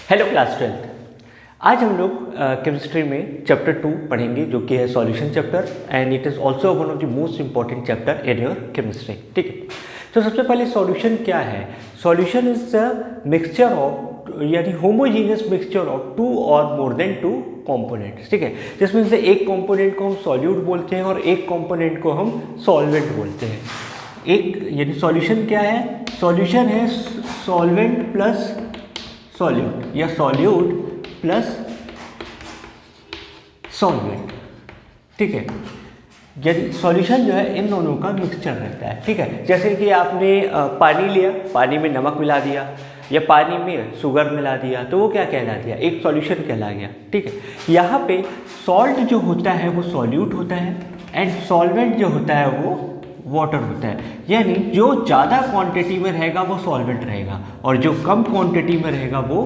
Hello class 12। आज हम लोग केमिस्ट्री में चैप्टर 2 पढ़ेंगे जो कि है solution chapter and it is also one of the most important chapter in your chemistry. ठीक है, तो सबसे पहले सॉल्यूशन क्या है। Solution is the mixture of यानी होमोजीनियस मिक्सचर ऑफ टू और मोर देन टू कंपोनेंट्स। ठीक है, जिसमें से एक कंपोनेंट को हम सॉल्यूट बोलते हैं और एक कंपोनेंट को हम सॉल्वेंट बोलते हैं। एक यानी सॉल्यूशन क्या है, सॉल्यूशन है सॉल्वेंट प्लस सॉल्यूट या सॉल्यूट प्लस सॉल्वेंट। ठीक है, यदि सॉल्यूशन जो है इन दोनों का मिक्सचर रहता है। ठीक है, जैसे कि आपने पानी लिया, पानी में नमक मिला दिया या पानी में शुगर मिला दिया तो वो क्या कहला दिया, एक सॉल्यूशन कहला गया। ठीक है, यहाँ पे सॉल्ट जो होता है वो सॉल्यूट होता है एंड सॉल्वेंट जो होता है वो वाटर होता है। यानी जो ज़्यादा क्वांटिटी में रहेगा वो सॉल्वेंट रहेगा और जो कम क्वांटिटी में रहेगा वो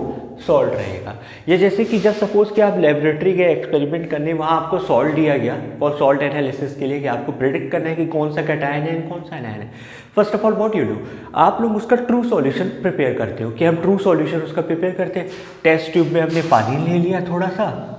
सॉल्ट रहेगा। ये जैसे कि जब सपोज कि आप लेबोरेटरी गए एक्सपेरिमेंट करने, वहाँ आपको सॉल्ट दिया गया फॉर सॉल्ट एनालिसिस के लिए कि आपको प्रेडिक्ट करना है कि कौन सा कैटायन है कौन सा एनायन है। First of all what you do, आप लोग उसका ट्रू सॉल्यूशन प्रिपेयर करते हो कि हम ट्रू सॉल्यूशन उसका प्रिपेयर करते हैं। टेस्ट ट्यूब में हमने पानी ले लिया थोड़ा सा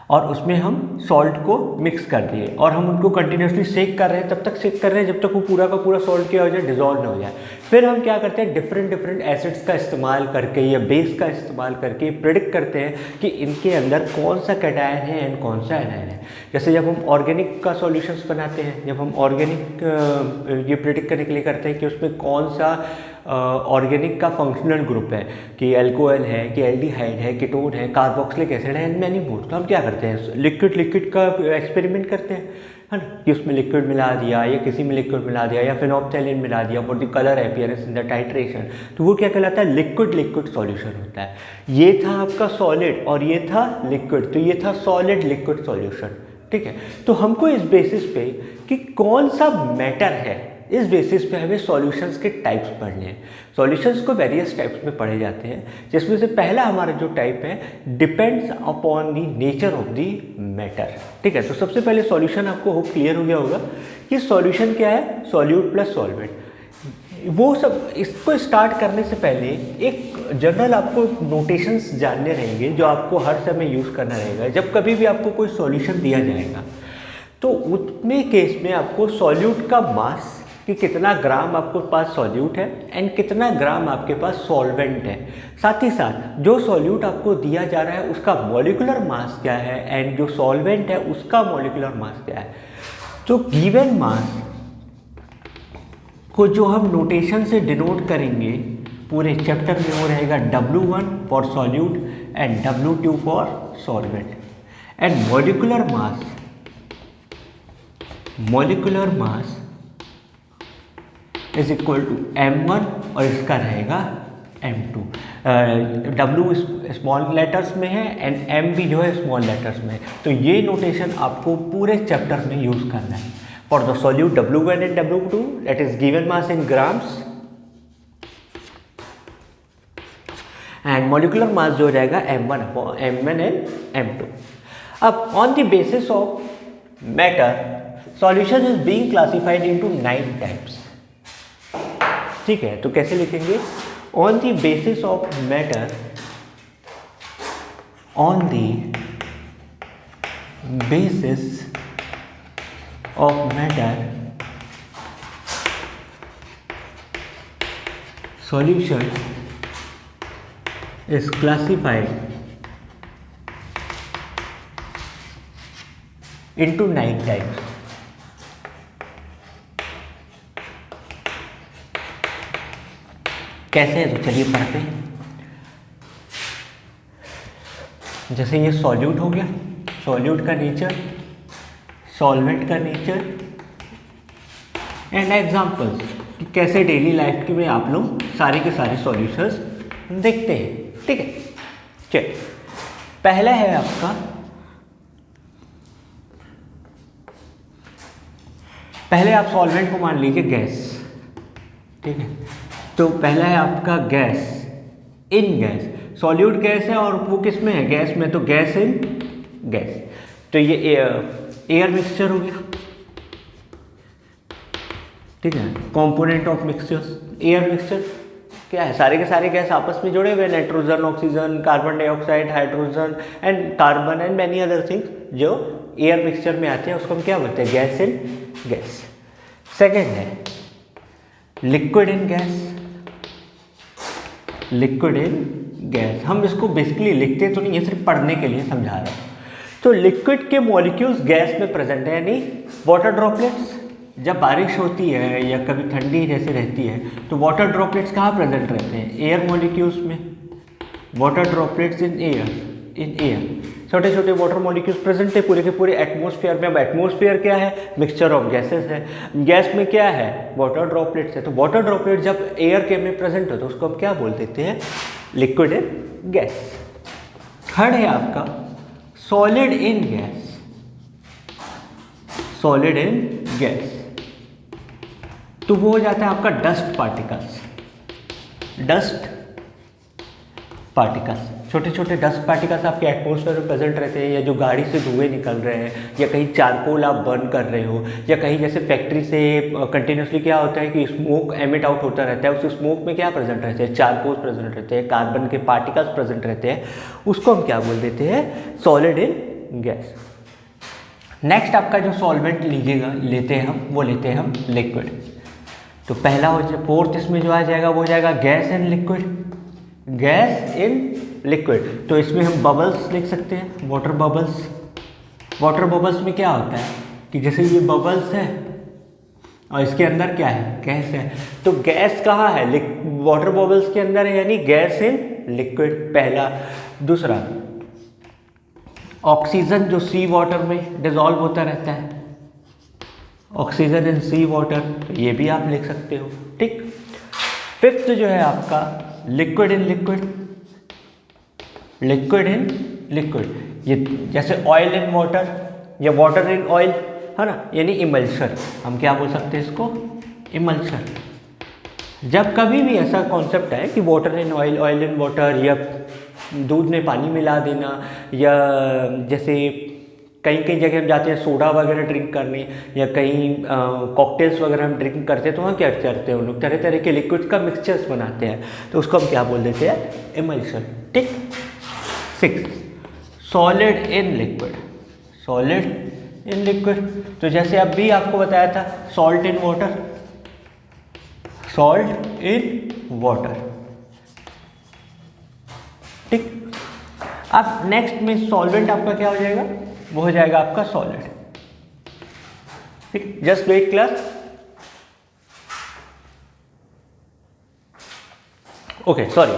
और उसमें हम सॉल्ट को मिक्स कर दिए और हम उनको कंटिन्यूसली सेक कर रहे हैं, तब तक सेक कर रहे हैं जब तक वो पूरा का पूरा सॉल्ट क्या हो जाए, डिजॉल्व ना हो जाए। फिर हम क्या करते हैं, डिफरेंट एसिड्स का इस्तेमाल करके या बेस का इस्तेमाल करके प्रेडिक्ट करते हैं कि इनके अंदर कौन सा कैटायन है एंड कौन सा एनायन है। जैसे जब हम ऑर्गेनिक का सॉल्यूशंस बनाते हैं, जब हम ऑर्गेनिक ये प्रेडिक्ट करने के लिए करते हैं कि उसमें कौन सा ऑर्गेनिक का फंक्शनल ग्रुप है, कि एल्कोहल है, कि एल्डिहाइड है, कीटोन है, कार्बोक्सिलिक एसिड है एंड मैनी मोर। तो हम क्या करते हैं, लिक्विड का एक्सपेरिमेंट करते हैं, है ना, कि उसमें लिक्विड मिला दिया या किसी में लिक्विड मिला दिया या फिनोप्थैलिन मिला दिया for the colour appearance in the titration. तो वो क्या कहलाता है, लिक्विड सॉल्यूशन होता है। ये था आपका सॉलिड और ये था लिक्विड, तो ये था सॉलिड लिक्विड सॉल्यूशन। ठीक है, तो हमको इस बेसिस पे कि कौन सा मैटर है, इस बेसिस पे हमें सॉल्यूशंस के टाइप्स पढ़ने हैं। सॉल्यूशंस को वेरियस टाइप्स में पढ़े जाते हैं, जिसमें से पहला हमारा जो टाइप है depends upon the nature of the matter. ठीक है, तो सबसे पहले सॉल्यूशन आपको होप क्लियर हो गया होगा कि सॉल्यूशन क्या है, सॉल्यूट प्लस सॉल्वेंट। वो सब इसको स्टार्ट करने से पहले एक जनरल आपको नोटेशंस जानने रहेंगे जो आपको हर समय यूज़ करना रहेगा। जब कभी भी आपको कोई सॉल्यूशन दिया जाएगा तो उसमें केस में आपको सॉल्यूट का मास कि कितना ग्राम आपके पास सॉल्यूट है एंड कितना ग्राम आपके पास सॉल्वेंट है, साथ ही साथ जो सॉल्यूट आपको दिया जा रहा है उसका मॉलिक्यूलर मास क्या है एंड जो सॉल्वेंट है उसका मॉलिक्यूलर मास क्या है। तो गिवन मास को जो हम नोटेशन से डिनोट करेंगे पूरे चैप्टर में वो रहेगा W1 for solute and W2 for solvent and molecular mass is equal to M1 और इसका रहेगा M2। W स्मॉल लेटर्स में है एंड M भी जो है स्मॉल लेटर्स में है। तो ये नोटेशन आपको पूरे चैप्टर में यूज़ करना है। For the solute W1 and W2 that is given mass in grams and molecular मास जो हो जाएगा M1 एंड M2। अब on the basis of matter solution is being classified into 9 types. ठीक है, तो कैसे लिखेंगे, on the basis of matter, on the basis of matter solution is classified into 9 types. कैसे है तो चलिए पढ़ते हैं। जैसे ये सॉल्यूट हो गया, सॉल्यूट का नेचर, सॉल्वेंट का नेचर एंड एग्जांपल्स कि कैसे डेली लाइफ के में आप लोग सारे के सारे सॉल्यूशंस देखते हैं। ठीक है, चलिए पहला है आपका, पहले आप सॉल्वेंट को मान लीजिए गैस। ठीक है, तो पहला है आपका गैस, इन गैस, सॉल्यूट गैस है और वो किस में है, गैस में, तो गैस इन गैस। तो ये एयर मिक्सचर हो गया। ठीक है, component of mixtures air mixture. क्या है, सारे के सारे गैस आपस में जुड़े हुए, nitrogen, oxygen, carbon dioxide, hydrogen and carbon and many other things जो एयर मिक्सचर में आते हैं, उसको हम क्या बोलते हैं, गैस इन गैस। सेकेंड है liquid in gas. Liquid in gas हम इसको बेसिकली लिखते तो नहीं है, सिर्फ पढ़ने के लिए समझा रहा हूँ। तो लिक्विड के मॉलिक्यूल्स गैस में प्रेजेंट है, यानी वाटर ड्रॉपलेट्स जब बारिश होती है या कभी ठंडी जैसे रहती है तो वाटर ड्रॉपलेट्स कहाँ प्रेजेंट रहते हैं, एयर मॉलिक्यूल्स में। वाटर ड्रॉपलेट्स इन एयर, छोटे छोटे वाटर मॉलिक्यूल्स प्रेजेंट है पूरे के पूरे एटमॉस्फेयर में। अब एटमॉस्फेयर क्या है, मिक्सचर ऑफ गैसेस है, गैस में क्या है, वाटर ड्रॉपलेट्स है। तो वाटर ड्रॉपलेट जब एयर के में प्रेजेंट हो तो उसको हम क्या बोल देते हैं, लिक्विड इन गैस। थर्ड है आपका solid in gas. Solid in gas तो वो हो जाता है आपका डस्ट पार्टिकल्स। डस्ट पार्टिकल्स, छोटे छोटे डस्ट पार्टिकल्स आपके एटमॉस्फेयर में प्रेजेंट रहते हैं, या जो गाड़ी से धुएं निकल रहे हैं, या कहीं चारकोल आप बर्न कर रहे हो, या कहीं जैसे फैक्ट्री से कंटिन्यूसली क्या होता है कि स्मोक एमिट आउट होता रहता है, उस स्मोक में क्या प्रेजेंट रहते हैं, चारकोल प्रेजेंट रहते हैं, कार्बन के पार्टिकल्स प्रेजेंट रहते हैं, उसको हम क्या बोल देते हैं, सॉलिड इन गैस। नेक्स्ट आपका जो सॉल्वेंट लेते हैं हम, वो लेते हैं हम लिक्विड। तो पहला हो जाए, फोर्थ इसमें जो आ जाएगा वो हो जाएगा gas in liquid. Gas in liquid तो इसमें हम बबल्स लिख सकते हैं, वाटर बबल्स। वाटर बबल्स में क्या होता है कि जैसे ये बबल्स है और इसके अंदर क्या है, गैस है, तो गैस कहाँ है, वाटर बबल्स के अंदर है, यानी गैस इन लिक्विड पहला। दूसरा ऑक्सीजन जो सी वाटर में डिजॉल्व होता रहता है, ऑक्सीजन इन सी वाटर, तो ये भी आप लिख सकते हो, ठीक। फिफ्थ जो है आपका liquid in liquid. Liquid in liquid, ये जैसे ऑयल इन वाटर या वाटर इन ऑयल है ना, यानी इमल्शन। हम क्या बोल सकते हैं इसको, इमल्शन। जब कभी भी ऐसा कॉन्सेप्ट है कि water in oil, oil in water, या दूध में पानी मिला देना, या जैसे कहीं कहीं जगह हम जाते हैं सोडा वगैरह ड्रिंक करने, या कहीं कॉकटेल्स वगैरह हम ड्रिंक करते हैं, तो वहाँ क्या करते हैं उन लोग, तरह तरह के लिक्विड्स का मिक्सचर्स बनाते हैं, तो उसको हम क्या बोल देते हैं, इमल्शन, ठीक। 6 solid in liquid. Solid in liquid तो जैसे अभी आपको बताया था salt in water, salt in water, ठीक। अब नेक्स्ट में सॉल्वेंट आपका क्या हो जाएगा, वो हो जाएगा आपका सॉलिड, ठीक। Just weight class, okay sorry,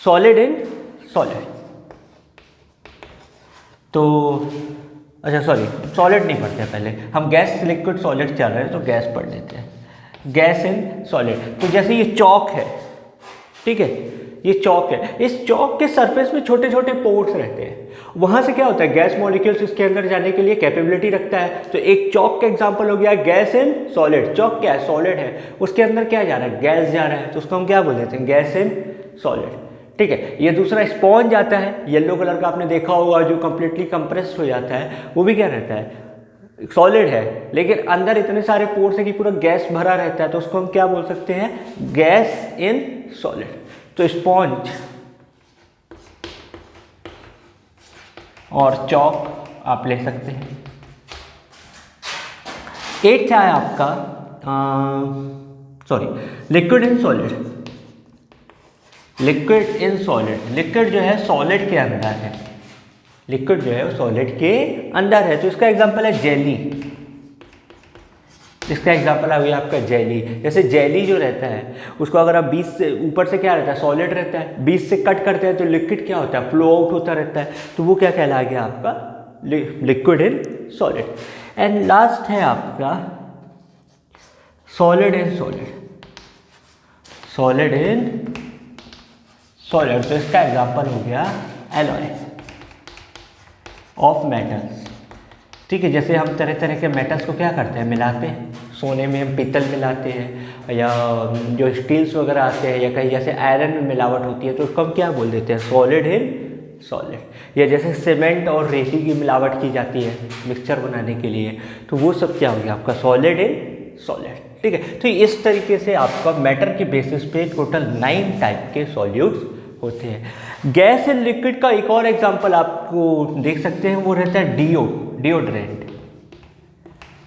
solid in solid. तो अच्छा सॉरी, सॉलिड नहीं पढ़ते हैं पहले हम, गैस लिक्विड सॉलिड चल रहे हैं तो गैस पढ़ लेते हैं। गैस इन सॉलिड तो जैसे ये चौक है, ठीक है, ये चौक है, इस चौक के सरफेस में छोटे छोटे पोर्स रहते हैं, वहाँ से क्या होता है, गैस मॉलिक्यूल्स इसके अंदर जाने के लिए कैपेबिलिटी रखता है। तो एक चौक का एग्जांपल हो गया गैस इन सॉलिड। चौक क्या है, सॉलिड है, उसके अंदर क्या जा रहा है, गैस जा रहा है, तो उसको हम क्या बोल देते हैं, गैस इन सॉलिड, ठीक है। ये दूसरा स्पॉन्ज आता है, येलो कलर का आपने देखा होगा, जो कम्प्लीटली कंप्रेस्ड हो जाता है, वो भी क्या रहता है, सॉलिड है, लेकिन अंदर इतने सारे पोर्स है कि पूरा गैस भरा रहता है, तो उसको हम क्या बोल सकते हैं, गैस इन सॉलिड। तो स्पॉन्ज और चौक आप ले सकते हैं। 8 है आपका sorry, liquid in solid. Liquid in solid, liquid जो है सॉलिड के अंदर है, लिक्विड जो है वो सॉलिड के अंदर है, तो इसका एग्जांपल है जेली। इसका एग्जांपल आ गया आपका जेली। जैसे जेली जो रहता है उसको अगर आप बीच से, ऊपर से क्या रहता है, सॉलिड रहता है, बीच से कट करते हैं तो लिक्विड क्या होता है, फ्लो आउट होता रहता है, तो वो क्या कहला गया आपका, liquid in solid. And last है आपका solid in solid. Solid in solid, तो इसका एग्जांपल हो गया एलॉय ऑफ मेटल्स, ठीक है। जैसे हम तरह तरह के मेटल्स को क्या करते हैं, मिलाते हैं, सोने में हम पीतल मिलाते हैं, या जो स्टील्स वगैरह आते हैं, या कहीं जैसे आयरन में मिलावट होती है, तो उसको हम क्या बोल देते हैं, सॉलिड इन सॉलिड। या जैसे सीमेंट और रेती की मिलावट की जाती है मिक्सचर बनाने के लिए, तो वो सब क्या हो गया आपका, सॉलिड इन सॉलिड। ठीक है। तो इस तरीके से आपका मैटर के बेसिस पे टोटल 9 टाइप के सॉल्यूट्स होते हैं। गैस एंड लिक्विड का एक और एग्जांपल आपको देख सकते हैं, वो रहता है डिओड्रेंट,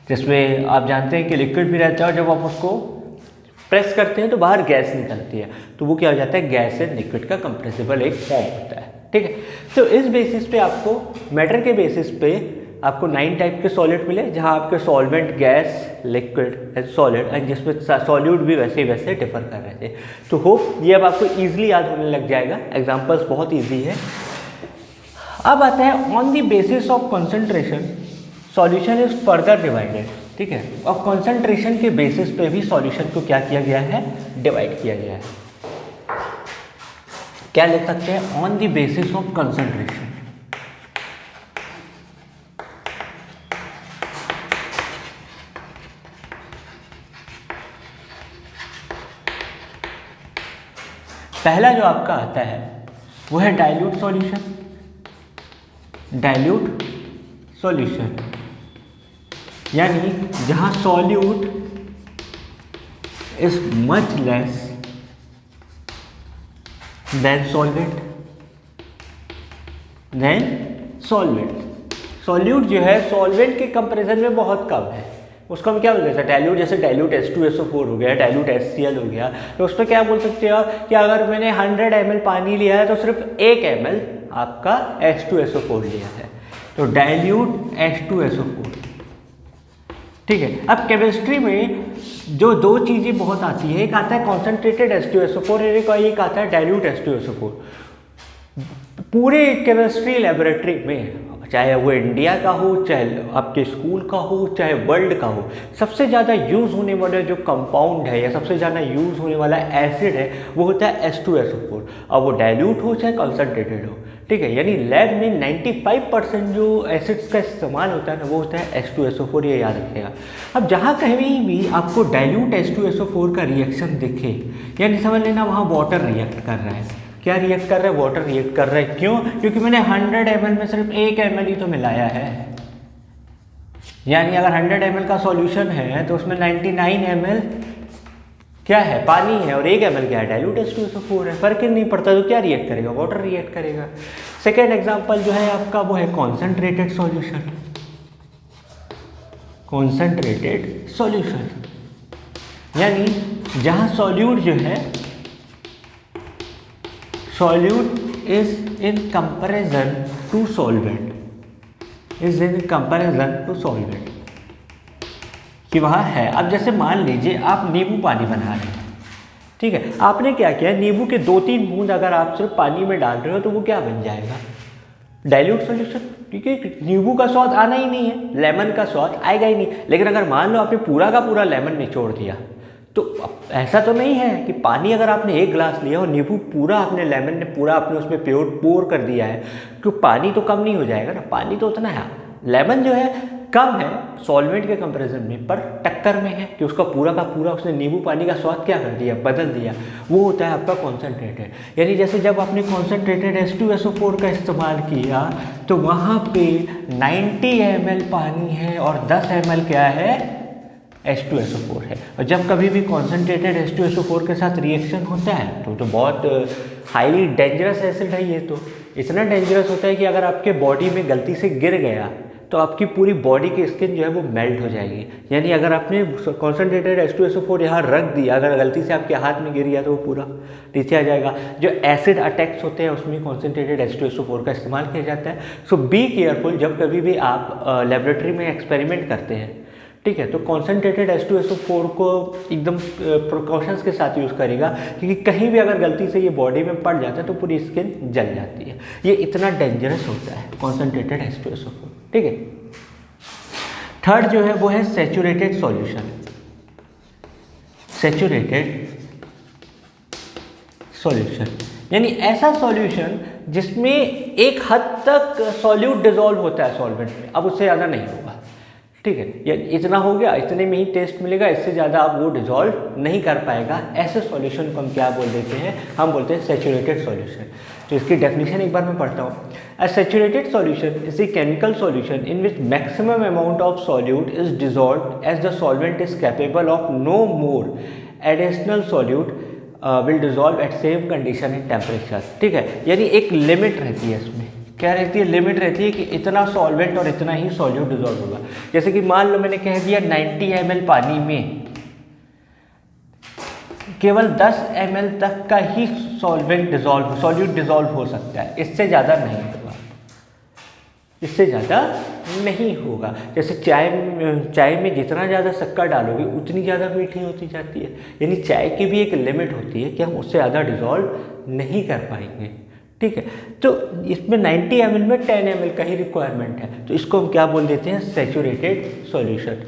जिसमें आप जानते हैं कि लिक्विड भी रहता है और जब आप उसको प्रेस करते हैं तो बाहर गैस निकलती है, तो वो क्या हो जाता है, गैस एंड लिक्विड का कंप्रेसिबल एक फॉर्म होता है, ठीक है। तो इस बेसिस पे आपको मैटर के बेसिस पे आपको 9 टाइप के सॉलिड मिले, जहाँ आपके solvent, gas, liquid and solid, and जिसमें सॉल्यूट भी वैसे डिफर कर रहे थे। तो होप ये अब आपको ईजिली याद होने लग जाएगा, एग्जाम्पल्स बहुत ईजी है। अब आता है on the basis of concentration solution is further divided, ठीक है। और कॉन्सेंट्रेशन के बेसिस पे भी सॉल्यूशन को क्या किया गया है, डिवाइड किया गया है। क्या लिख सकते हैं, on the basis of concentration. पहला जो आपका आता है वो है डाइल्यूट सॉल्यूशन। डाइल्यूट सॉल्यूशन यानी जहां solute is much less than solvent, solute जो है सॉल्वेंट के कंपैरिजन में बहुत कम है, उसको हम क्या बोल सकते हैं, डाइल्यूट। जैसे डाइल्यूट H2SO4 हो गया, डाइल्यूट HCl हो गया, तो उस पर क्या बोल सकते हो कि अगर मैंने 100 ml पानी लिया है तो सिर्फ 1 ml आपका H2SO4 लिया है, तो डाइल्यूट H2SO4, ठीक है। अब केमिस्ट्री में जो दो चीज़ें बहुत आती है, एक आता है कॉन्सेंट्रेटेड H2SO4 और एक आता है डाइल्यूट H2SO4। पूरे केमिस्ट्री लेबोरेटरी में, चाहे वो इंडिया का हो, चाहे आपके स्कूल का हो, चाहे वर्ल्ड का हो, सबसे ज़्यादा यूज़ होने वाला जो कंपाउंड है या सबसे ज़्यादा यूज़ होने वाला एसिड है वो होता है H2SO4। अब वो डाइल्यूट हो चाहे कॉन्सेंट्रेटेड हो, ठीक है। यानी लैब में 95% जो एसिड्स का इस्तेमाल होता है ना वो होता है H2SO4, ये याद रखिएगा। अब जहाँ कहीं भी आपको डाइल्यूट H2SO4 का रिएक्शन दिखे, यानी समझ लेना वहाँ वाटर रिएक्ट कर रहा है। क्या रिएक्ट कर रहा है, वाटर रिएक्ट कर रहा है। क्यों, क्योंकि मैंने 100 ml में सिर्फ 1 ml ही तो मिलाया है। यानी अगर 100 ml का सॉल्यूशन है तो उसमें 99 ml क्या है, पानी है, और 1 ml क्या है, डाइल्यूट H2SO4 है। फर्क ही नहीं पड़ता, तो क्या रिएक्ट करेगा, वाटर रिएक्ट करेगा। सेकेंड एग्जाम्पल जो है आपका वो है कॉन्सेंट्रेटेड सॉल्यूशन। कॉन्सेंट्रेटेड सॉल्यूशन यानी जहाँ सॉल्यूट जो है, solute is in comparison to solvent, is in comparison to solvent, कि वहाँ है। अब जैसे मान लीजिए आप नींबू पानी बना रहे हैं, ठीक है। आपने क्या किया, नींबू के 2-3 बूंद अगर आप सिर्फ पानी में डाल रहे हो तो वो क्या बन जाएगा, डाइल्यूट सॉल्यूशन, क्योंकि नींबू का स्वाद आना ही नहीं है, लेमन का स्वाद आएगा ही नहीं। लेकिन अगर मान लो आपने पूरा का पूरा लेमन निचोड़ दिया, तो ऐसा तो नहीं है कि पानी अगर आपने 1 गिलास लिया और नींबू पूरा आपने, लेमन ने पूरा आपने उसमें पोर कर दिया है, तो पानी तो कम नहीं हो जाएगा ना, पानी तो उतना है। लेमन जो है कम है सॉल्वेंट के कंपैरिजन में, पर टक्कर में है कि उसका पूरा का पूरा उसने नींबू पानी का स्वाद क्या कर दिया, बदल दिया। वो होता है आपका कॉन्सेंट्रेटेड। यानी जैसे जब आपने कॉन्सेंट्रेटेड H2SO4 का इस्तेमाल किया तो वहाँ पे 90 ml पानी है और 10 ml क्या है, H2SO4 है। और जब कभी भी कॉन्सेंट्रेटेड H2SO4 के साथ रिएक्शन होता है तो बहुत हाईली डेंजरस एसिड है ये। तो इतना डेंजरस होता है कि अगर आपके बॉडी में गलती से गिर गया तो आपकी पूरी बॉडी की स्किन जो है वो मेल्ट हो जाएगी। यानी अगर आपने कॉन्सेंट्रेटेड H2SO4 यहाँ रख दिया, अगर गलती से आपके हाथ में गिर गया तो वो पूरा नीचे आ जाएगा। जो एसिड अटैक्स होते हैं उसमें कॉन्सेंट्रेटेड H2SO4 का इस्तेमाल किया जाता है। सो बी केयरफुल जब कभी भी आप लेबोरेटरी में एक्सपेरिमेंट करते हैं, ठीक है। तो कॉन्सेंट्रेटेड H2SO4 को एकदम प्रिकॉशंस के साथ यूज़ करेगा, क्योंकि कहीं भी अगर गलती से ये बॉडी में पड़ जाता है तो पूरी स्किन जल जाती है। ये इतना डेंजरस होता है कॉन्सेंट्रेटेड H2SO4, ठीक है। थर्ड जो है वो है सैचुरेटेड सॉल्यूशन। सैचुरेटेड सॉल्यूशन यानी ऐसा सॉल्यूशन जिसमें एक हद तक सॉल्यूट डिसॉल्व होता है सॉल्वेंट में, अब उससे ज़्यादा नहीं होगा, ठीक है, ये इतना हो गया, इतने में ही टेस्ट मिलेगा, इससे ज़्यादा आप वो डिजॉल्व नहीं कर पाएगा। ऐसे सॉल्यूशन को हम क्या बोल देते हैं, हम बोलते हैं सैचुरेटेड सॉल्यूशन। तो इसकी डेफिनेशन एक बार मैं पढ़ता हूँ। A saturated solution is a chemical solution in which maximum amount of solute is dissolved as the solvent is capable of no more additional solute will dissolve at same condition and temperature. ठीक है, यानी एक limit रहती है इसमें, क्या रहती है, लिमिट रहती है कि इतना सॉल्वेंट और इतना ही सॉल्यूट डिजॉल्व होगा। जैसे कि मान लो मैंने कह दिया 90 ml पानी में केवल 10 ml तक का ही सॉल्वेंट डिजॉल्व, सॉल्यूट डिजॉल्व हो सकता है, इससे ज़्यादा नहीं होगा, इससे ज़्यादा नहीं होगा। जैसे चाय में जितना ज़्यादा शक्कर डालोगे उतनी ज़्यादा मीठी होती जाती है, यानी चाय की भी एक लिमिट होती है कि हम उससे ज़्यादा डिजॉल्व नहीं कर पाएंगे। ठीक है, तो इसमें 90 ml में 10 ml का ही रिक्वायरमेंट है, तो इसको हम क्या बोल देते हैं, सैचुरेटेड सॉल्यूशन।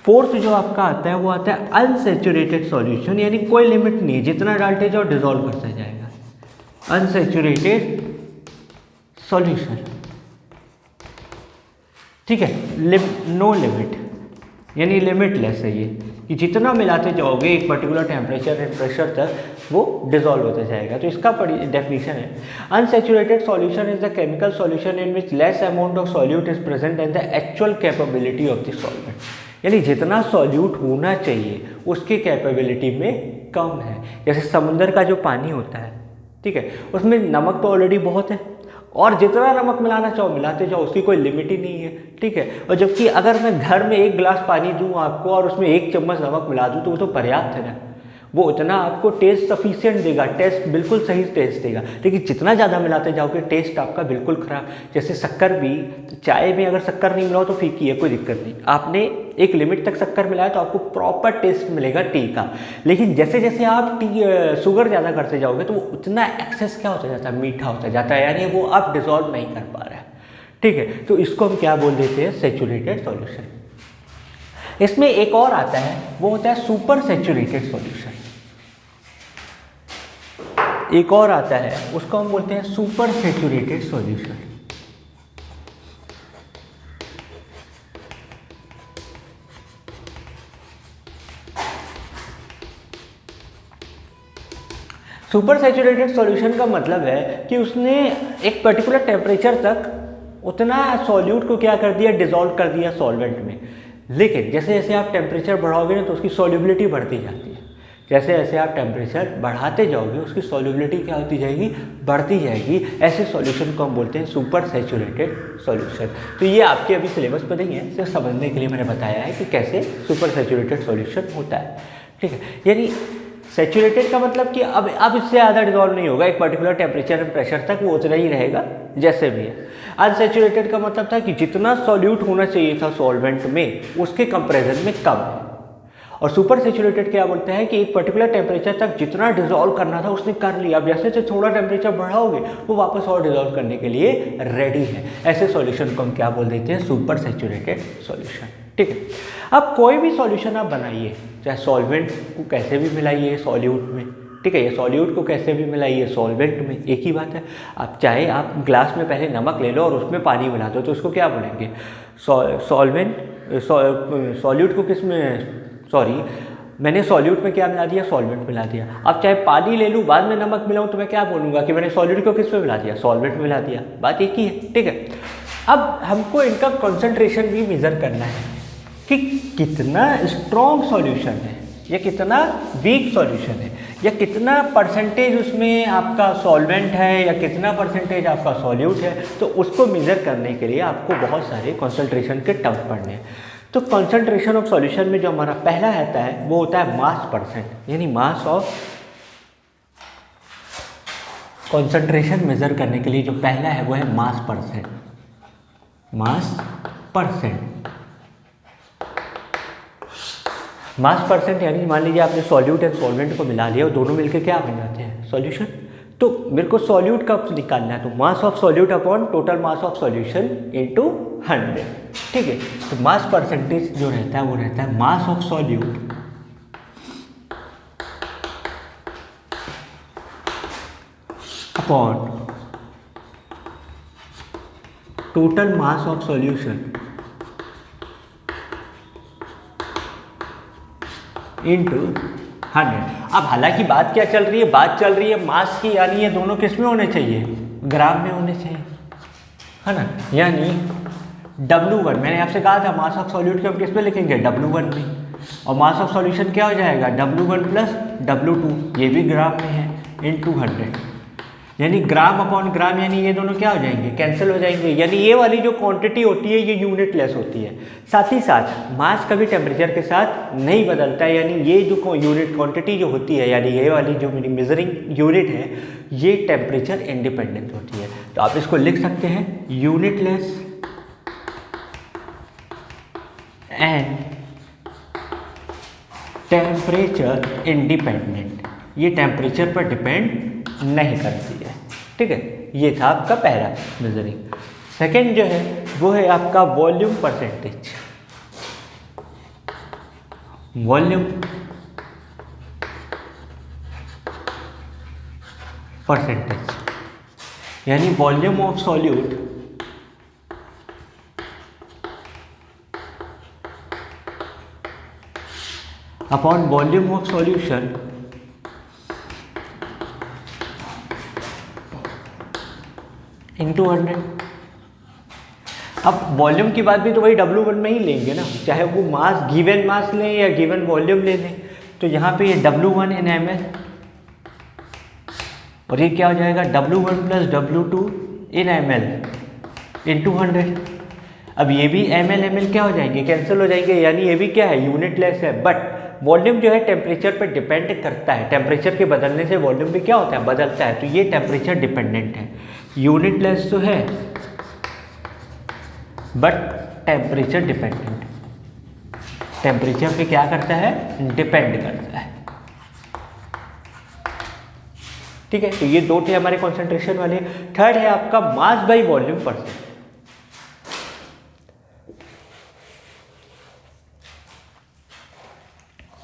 फोर्थ जो आपका आता है वो आता है अनसैचुरेटेड सॉल्यूशन, यानी कोई लिमिट नहीं है, जितना डालते जाओ डिजॉल्व करता जाएगा, अनसैचुरेटेड सॉल्यूशन। ठीक है, नो लिमिट, यानी लिमिटलेस है ये, कि जितना मिलाते जाओगे एक पर्टिकुलर टेम्परेचर एंड प्रेशर तक वो डिजॉल्व होता जाएगा। तो इसका डेफिनेशन है, unsaturated solution is the chemical solution in which less amount of solute is present and the actual capability of the solvent, यानी जितना सॉल्यूट होना चाहिए उसकी कैपेबिलिटी में कम है। जैसे समुद्र का जो पानी होता है, ठीक है, उसमें नमक तो ऑलरेडी बहुत है और जितना नमक मिलाना चाहो मिलाते जाओ, उसकी कोई लिमिट ही नहीं है। ठीक है, और जबकि अगर मैं घर में 1 गिलास पानी दूं आपको और उसमें 1 चम्मच नमक मिला दूं तो वो तो पर्याप्त है ना, वो उतना आपको टेस्ट सफिशिएंट देगा, टेस्ट बिल्कुल सही टेस्ट देगा। लेकिन जितना ज़्यादा मिलाते जाओगे टेस्ट आपका बिल्कुल खराब। जैसे शक्कर भी, चाय में अगर शक्कर नहीं मिलाओ तो फीकी है, कोई दिक्कत नहीं, आपने एक लिमिट तक शक्कर मिलाया तो आपको प्रॉपर टेस्ट मिलेगा टी का। लेकिन जैसे जैसे आप शुगर ज़्यादा करते जाओगे तो वो उतना एक्सेस क्या होता जाता है, मीठा होता जाता है, यानी वो आप डिजॉल्व नहीं कर पा रहे हैं। ठीक है, तो इसको हम क्या बोल देते हैं, सैचुरेटेड सॉल्यूशन। इसमें एक और आता है, वो होता है सुपर सैचुरेटेड सॉल्यूशन। एक और आता है, उसको हम बोलते हैं super saturated solution. Super saturated solution का मतलब है कि उसने एक पर्टिकुलर टेम्परेचर तक उतना सॉल्यूट को क्या कर दिया, डिजॉल्व कर दिया सॉल्वेंट में। लेकिन जैसे जैसे आप टेम्परेचर बढ़ाओगे ना तो उसकी सॉल्युबिलिटी बढ़ती जाती है, जैसे जैसे आप टेम्परेचर बढ़ाते जाओगे उसकी सॉल्युबिलिटी क्या होती जाएगी, बढ़ती जाएगी। ऐसे सॉल्यूशन को हम बोलते हैं सुपर सैचुरेटेड सॉल्यूशन। तो ये आपके अभी सिलेबस पर नहीं है, सिर्फ समझने के लिए मैंने बताया है कि कैसे सुपर सैचुरेटेड सॉल्यूशन होता है। ठीक है, यानी सैचुरेटेड का मतलब कि अब इससे ज़्यादा डिजॉल्व नहीं होगा, एक पर्टिकुलर टेम्परेचर एंड प्रेशर तक वो उतना ही रहेगा जैसे भी है। अनसैचुरेटेड का मतलब था कि जितना सॉल्यूट होना चाहिए था सॉल्वेंट में उसके कंपैरिजन में कम है। और सुपर सैचुरेटेड क्या बोलते हैं कि एक पर्टिकुलर टेम्परेचर तक जितना डिजॉल्व करना था उसने कर लिया, अब जैसे जैसे थोड़ा टेम्परेचर बढ़ाओगे वो वापस और डिजॉल्व करने के लिए रेडी है। ऐसे सॉल्यूशन को हम क्या बोल देते हैं, सुपर सैचुरेटेड सॉल्यूशन। ठीक है, अब कोई भी सॉल्यूशन आप बनाइए, चाहे सॉल्वेंट को कैसे भी मिलाइए सॉल्यूट में, ठीक है, ये सॉल्यूट को कैसे भी मिलाइए सॉल्वेंट में, एक ही बात है। आप चाहे आप ग्लास में पहले नमक ले लो और उसमें पानी मिला दो तो उसको क्या बोलेंगे, सॉल्वेंट। सॉल्यूट को किस में, सॉरी मैंने सॉल्यूट में क्या मिला दिया, सॉल्वेंट मिला दिया। अब चाहे पानी ले लूँ बाद में नमक मिलाऊँ तो मैं क्या बोलूँगा कि मैंने सॉल्यूट को किस में मिला दिया, सॉल्वेंट में मिला दिया, बात एक ही है। ठीक है, अब हमको इनका कॉन्सेंट्रेशन भी मेज़र करना है कि कितना स्ट्रॉन्ग सॉल्यूशन है या कितना वीक सॉल्यूशन है, या कितना परसेंटेज उसमें आपका सॉल्वेंट है या कितना परसेंटेज आपका सॉल्यूट है। तो उसको मेज़र करने के लिए आपको बहुत सारे कॉन्सेंट्रेशन के टर्म्स पढ़ने हैं। तो कॉन्सेंट्रेशन ऑफ सॉल्यूशन में जो हमारा पहला आता है वो होता है मास परसेंट, यानी मास ऑफ कॉन्सेंट्रेशन मेज़र करने के लिए जो पहला है वो है मास परसेंट। मास परसेंट, मास परसेंट यानी मान लीजिए आपने सॉल्यूट एंड सॉल्वेंट को मिला लिया और दोनों मिलकर क्या बन जाते हैं, सॉल्यूशन। तो मेरे को सॉल्यूट कब निकालना है, तो मास of solute upon total mass of solution into 100। ठीक है, तो मास परसेंटेज जो रहता है वो रहता है मास of solute upon total mass of solution into 100। अब हालांकि बात क्या चल रही है, बात चल रही है मास की, यानी ये दोनों किस में होने चाहिए, ग्राम में होने चाहिए, है ना। यानी W1 मैंने आपसे कहा था मास ऑफ सॉल्यूट को हम किस में लिखेंगे, W1 में, और मास ऑफ सॉल्यूशन क्या हो जाएगा, W1 प्लस W2, ये भी ग्राम में है, इंटू 100। यानी ग्राम अपॉन ग्राम, यानी ये दोनों क्या हो जाएंगे, कैंसिल हो जाएंगे। यानी ये वाली जो क्वांटिटी होती है ये यूनिट लेस होती है। साथ ही साथ मास कभी टेम्परेचर के साथ नहीं बदलता है, यानी ये जो यूनिट क्वांटिटी जो होती है, यानी ये वाली जो मेरी मेजरिंग यूनिट है, ये टेम्परेचर इंडिपेंडेंट होती है। तो आप इसको लिख सकते हैं unit less and temperature independent. ये टेम्परेचर पर डिपेंड नहीं करती है, ठीक है। ये था आपका पहला मेजरिंग। सेकंड जो है वो है आपका वॉल्यूम परसेंटेज। वॉल्यूम परसेंटेज यानी volume of solute upon volume of solution into 100। अब वॉल्यूम की बात भी तो वही W1 में ही लेंगे ना, चाहे वो मास गिवन मास लें या गिवन वॉल्यूम ले लें। तो यहाँ पे ये W1 इन ml और ये क्या हो जाएगा W1 प्लस W2 इन ml इंटू 100। अब ये भी ml क्या हो जाएंगे, कैंसिल हो जाएंगे, यानी ये भी क्या है, यूनिट लेस है। बट वॉल्यूम जो है टेम्परेचर पर डिपेंड करता है, टेम्परेचर के बदलने से वॉल्यूम भी क्या होता है, बदलता है। तो ये टेम्परेचर डिपेंडेंट है, यूनिट लेस तो है बट टेम्परेचर डिपेंडेंट। टेम्परेचर पे क्या करता है, डिपेंड करता है, ठीक है। तो ये दो थे हमारे कंसंट्रेशन वाले। थर्ड है आपका mass by volume percent.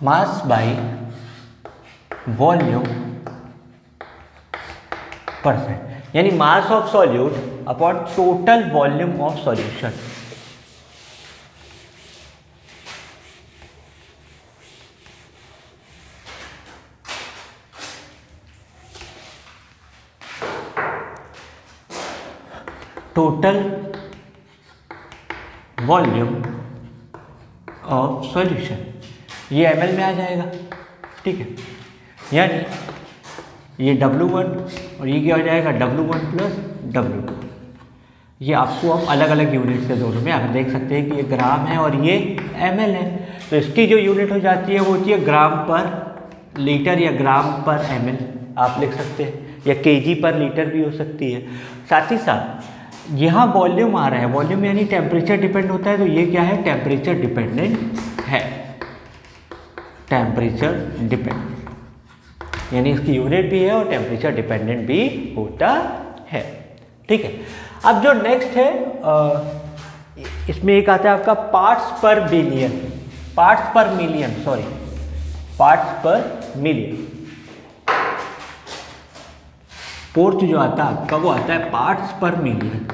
Mass by volume percent यानी mass of solute upon total volume of solution. Total volume of solution ये ml में आ जाएगा, ठीक है। यानी ये W1 और ये क्या हो जाएगा, W1 प्लस W2। ये आपको अब अलग अलग यूनिट से दोनों में आप देख सकते हैं कि ये ग्राम है और ये ml है। तो इसकी जो यूनिट हो जाती है वो होती है ग्राम पर लीटर या ग्राम पर ml आप लिख सकते हैं, या kg पर लीटर भी हो सकती है। साथ ही साथ यहाँ वॉल्यूम आ रहा है, वॉल्यूम यानी टेम्परेचर डिपेंड होता है, तो ये क्या है, टेम्परेचर डिपेंडेंट है, टेम्परेचर डिपेंडेंट यानी इसकी यूनिट भी है और टेम्परेचर डिपेंडेंट भी होता है, ठीक है। अब जो नेक्स्ट है इसमें एक आता है आपका पार्ट्स पर बिलियन, पार्ट्स पर मिलियन, सॉरी पार्ट्स पर मिलियन। फोर्थ जो आता है आपका वो आता है पार्ट्स पर मिलियन।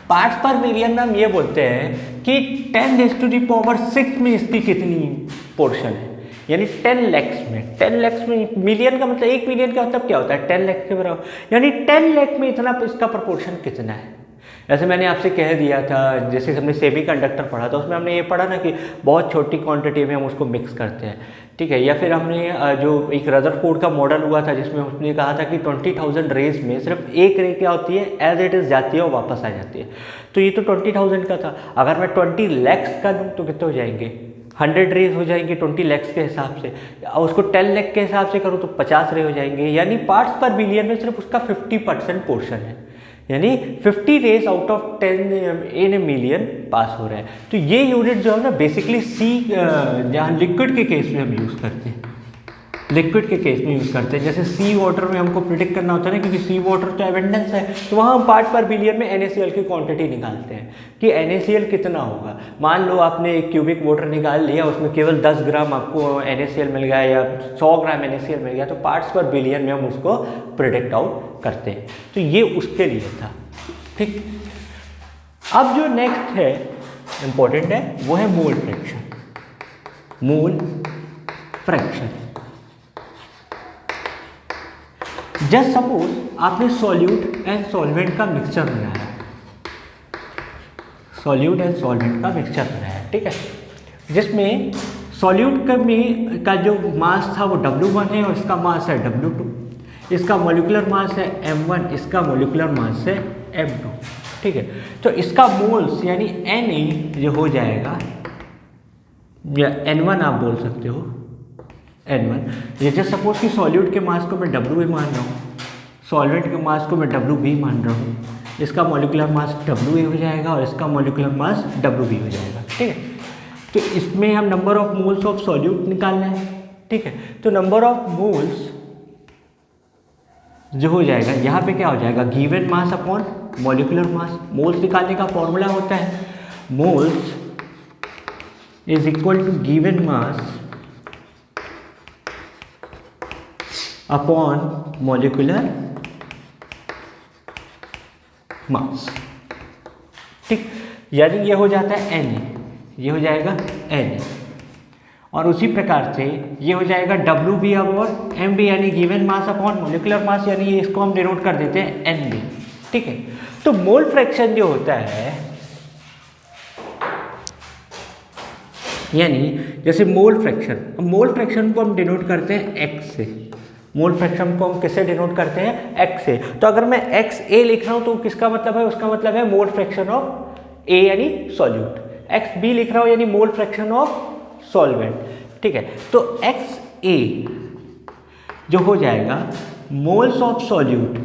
पार्ट्स पर मिलियन में हम ये बोलते हैं कि 10⁻⁶ में इसकी कितनी पोर्शन है, यानी 10 लैक्स में, 10 लैक्स में मिलियन का मतलब 1 मिलियन का मतलब क्या होता है, 10 लाख के बराबर, यानी 10 लाख में इतना इसका प्रपोर्शन कितना है। जैसे मैंने आपसे कह दिया था, जैसे हमने सेमीकंडक्टर पढ़ा था उसमें हमने ये पढ़ा ना कि बहुत छोटी क्वांटिटी में हम उसको मिक्स करते हैं, ठीक है। या फिर हमने जो एक रदरफोर्ड का मॉडल हुआ था जिसमें उसने कहा था कि 20,000 रेज में सिर्फ एक रे क्या होती है, एज इट इज़ जाती है और वापस आ जाती है। तो ये तो 20,000 का था, अगर मैं 20 लैक्स का लूँ तो कितने हो जाएंगे, 100 रेज हो जाएंगे 20 लैक्स के हिसाब से। और उसको 10 लाख के हिसाब से करूँ तो 50 रे हो जाएंगे, यानी पार्ट्स पर बिलियन में सिर्फ उसका 50% पोर्शन है, यानी 50 rays out of 10 in a million pass हो रहा है। तो ये यूनिट जो है ना बेसिकली सी, जहाँ लिक्विड के केस में हम यूज़ करते हैं, लिक्विड के केस में यूज़ करते हैं। जैसे सी वाटर में हमको प्रिडिक्ट करना होता है ना, क्योंकि सी वाटर तो एबंडेंस है, तो वहाँ हम पार्ट पर बिलियन में NaCl की क्वांटिटी निकालते हैं कि NaCl कितना होगा। मान लो आपने एक क्यूबिक वाटर निकाल लिया, उसमें केवल 10 ग्राम आपको NaCl मिल गया या 100 ग्राम NaCl मिल गया, तो पार्ट्स पर बिलियन में हम उसको प्रिडिक्ट आउट करते हैं। तो ये उसके लिए था, ठीक। अब जो नेक्स्ट है इंपॉर्टेंट है वो है mole fraction. Mole fraction, just suppose आपने सॉल्यूट एंड सॉल्वेंट का मिक्सचर बनाया, सॉल्यूट एंड सॉल्वेंट का मिक्सचर बनाया, ठीक है, जिसमें सॉल्यूट का जो मास था वो W1 है और इसका मास है W2, इसका मॉलिक्यूलर मास है M1, इसका मॉलिक्यूलर मास है M2, ठीक है। तो इसका मोल्स यानी Na जो हो जाएगा, या N1 आप बोल सकते हो, N1। ये जस्ट सपोज कि सॉल्यूट के मास को मैं WA मान रहा हूँ, सॉल्वेंट के मास को मैं WB मान रहा हूँ, इसका मॉलिक्यूलर मास WA हो जाएगा और इसका मॉलिक्यूलर मास WB हो जाएगा, ठीक है। तो इसमें हम number of moles of solute निकालना है, ठीक है। तो नंबर ऑफ मोल्स जो हो जाएगा यहाँ पे क्या हो जाएगा, given mass upon molecular mass. Moles निकालने का फॉर्मूला होता है moles is equal to given mass upon molecular mass, ठीक। यानी ये हो जाता है Na, ये हो जाएगा Na, और उसी प्रकार से ये हो जाएगा WB अपॉन MB यानी गिवन मास अपॉन मॉलिक्यूलर मास, यानी ये इसको हम डिनोट कर देते हैं NB, ठीक है। तो मोल फ्रैक्शन जो होता है, यानी जैसे मोल फ्रैक्शन, मोल फ्रैक्शन को हम डिनोट करते हैं X से, मोल फ्रैक्शन को हम किससे डिनोट करते हैं, X से। तो अगर मैं XA लिख रहा हूँ तो किसका मतलब है, उसका मतलब है मोल फ्रैक्शन ऑफ A यानी सॉल्यूट, XB लिख रहा हूँ यानी मोल फ्रैक्शन ऑफ सॉल्वेंट, ठीक है। तो XA जो हो जाएगा मोल्स ऑफ सॉल्यूट,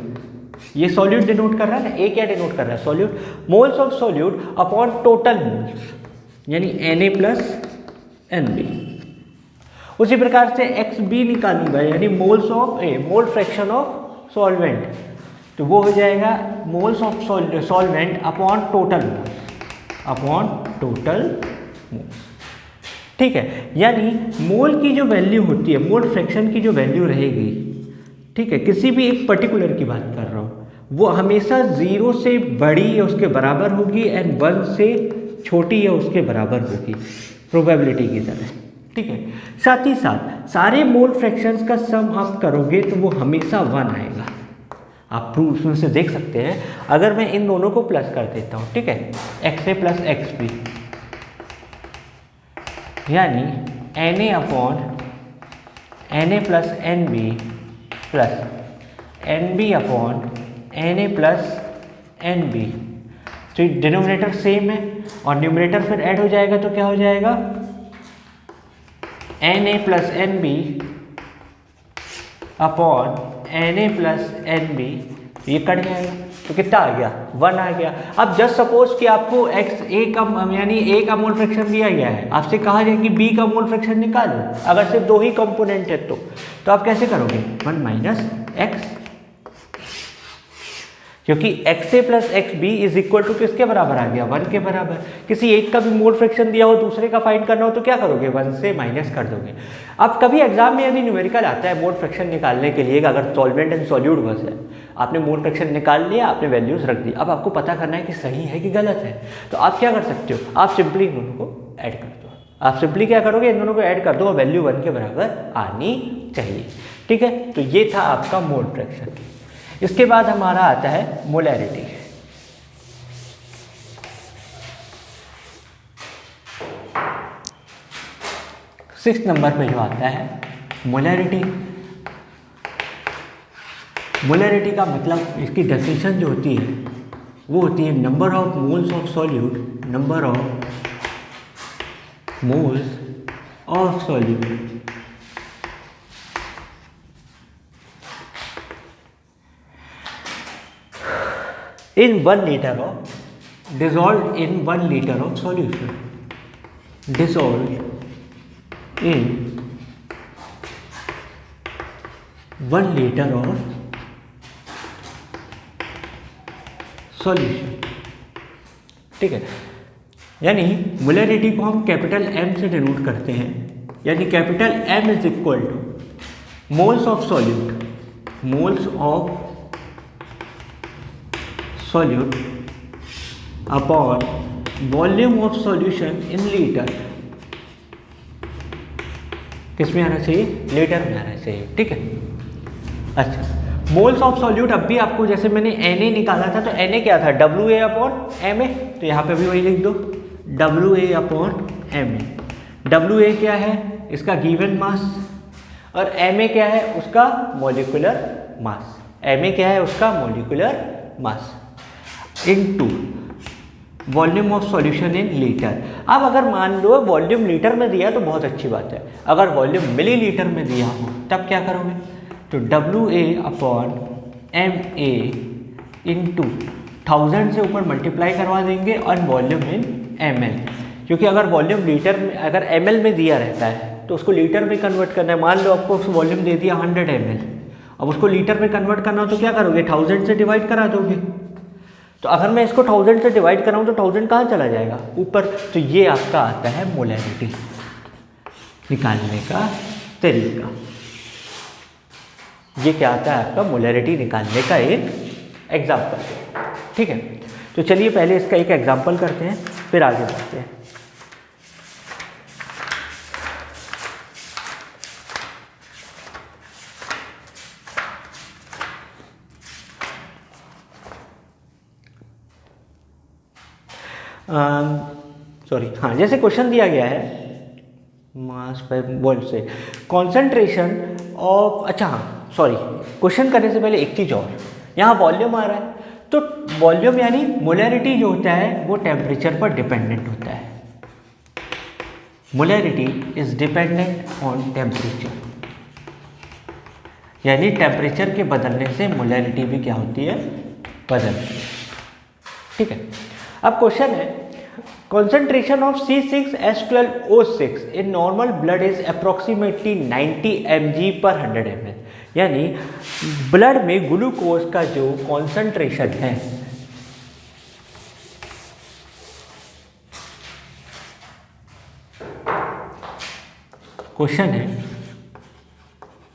ये सॉल्यूट डिनोट कर रहा है ना, A क्या डिनोट कर रहा है, solute, moles of solute upon total moles यानी Na प्लस NB। उसी प्रकार से XB निकालूंगा यानी moles of A, mole fraction of solvent, तो वो हो जाएगा moles of solvent upon total moles, upon total moles, ठीक है। यानी मोल की जो वैल्यू होती है, मोल फ्रैक्शन की जो वैल्यू रहेगी, ठीक है, किसी भी एक पर्टिकुलर की बात कर रहा हूँ, वो हमेशा 0 से बड़ी या उसके बराबर होगी एंड 1 से छोटी या उसके बराबर होगी, प्रोबेबिलिटी की तरह, ठीक है। साथ ही साथ सारे मोल फ्रैक्शंस का सम आप करोगे तो वो हमेशा 1 आएगा। आप प्रूफ में से देख सकते हैं, अगर मैं इन दोनों को प्लस कर देता हूँ, ठीक है, XA प्लस XB यानी Na upon Na plus NB plus NB upon Na plus NB, तो डिनोमिनेटर सेम है और न्यूमरेटर फिर ऐड हो जाएगा, तो क्या हो जाएगा Na plus NB upon Na plus NB, ये कट जाएगा, तो कितना आ गया, 1 आ गया। अब जस्ट सपोज कि आपको XA का यानी A का मोल फ्रैक्शन दिया गया है, आपसे कहा जाए कि B का मोल फ्रैक्शन निकालो, अगर सिर्फ 2 ही कंपोनेंट है तो आप कैसे करोगे, 1 माइनस X, क्योंकि XA plus XB is equal to किसके बराबर आ गया, 1 के बराबर। किसी एक का भी मोल फ्रैक्शन दिया हो, दूसरे का फाइंड करना हो तो क्या करोगे, 1 से माइनस कर दोगे। अब कभी एग्जाम में यदि न्यूमेरिकल आता है मोल फ्रैक्शन निकालने के लिए, अगर सॉल्वेंट एंड सॉल्यूट बस है, आपने मोल फ्रैक्शन निकाल लिया, आपने वैल्यूज रख दी, अब आपको पता करना है कि सही है कि गलत है, तो आप क्या कर सकते हो, आप सिंपली इन दोनों को ऐड कर दो। आप सिंपली क्या करोगे, इन दोनों को ऐड कर दो और वैल्यू 1 के बराबर आनी चाहिए, ठीक है। तो ये था आपका मोल फ्रैक्शन। इसके बाद हमारा आता है मोलैरिटी। सिक्स नंबर पे जो आता है मोलैरिटी। मोलैरिटी का मतलब, इसकी डेफिनेशन जो होती है वो होती है number of moles of solute, number of moles of solute in 1 liter of dissolved in 1 liter of solution, dissolved in 1 liter of solution, ठीक है। यानी मोलैरिटी को हम कैपिटल M से डिनोट करते हैं, यानी capital M is equal two moles of solute, moles of solute upon volume of solution in litre. किस में आना चाहिए? लीटर में आना चाहिए, ठीक है। अच्छा, मोल्स ऑफ सॉल्यूट अब भी आपको, जैसे मैंने Na निकाला था, तो Na क्या था? WA अपॉन Ma, तो यहाँ पे भी वही लिख दो, WA अपॉन Ma। WA क्या है? इसका गिवन मास, और Ma क्या है? उसका मॉलिक्यूलर मास। Ma क्या है? उसका molecular mass into volume of solution in litre. अब अगर मान लो वॉल्यूम लीटर में दिया तो बहुत अच्छी बात है, अगर वॉल्यूम मिलीलीटर में दिया हो तब क्या करोगे? तो WA अपॉन MA इंटू 1000 से ऊपर मल्टीप्लाई करवा देंगे और वॉल्यूम इन ml, क्योंकि अगर वॉल्यूम लीटर में, अगर ml में दिया रहता है तो उसको लीटर में कन्वर्ट करना है। मान लो आपको वॉल्यूम दे दिया 100 ml, अब उसको लीटर में कन्वर्ट करना हो तो क्या करोगे? 1000 से डिवाइड करा दोगे। तो अगर मैं इसको 1000 से डिवाइड कराऊँ तो 1000 कहाँ चला जाएगा? ऊपर। तो ये आपका आता है मोलैरिटी निकालने का तरीका। ये क्या आता है? आपका मोलैरिटी निकालने का एक एग्जाम्पल, ठीक है। तो चलिए पहले इसका एक एग्जाम्पल करते हैं, फिर आगे बढ़ते हैं। सॉरी, हाँ, जैसे क्वेश्चन दिया गया है मास पर वॉल्यूम से कॉन्सेंट्रेशन ऑफ, अच्छा हाँ सॉरी, क्वेश्चन करने से पहले एक चीज़ और, यहाँ वॉल्यूम आ रहा है, तो वॉल्यूम यानी मोलैरिटी जो होता है वो टेम्परेचर पर डिपेंडेंट होता है। Molarity is dependent on temperature, यानी टेम्परेचर के बदलने से मोलैरिटी भी क्या होती है? बदलती है, ठीक है। अब क्वेश्चन है, concentration of C6H12O6 in normal blood is approximately 90 mg per 100 ml, यानी ब्लड में ग्लूकोज का जो कॉन्सेंट्रेशन है क्वेश्चन है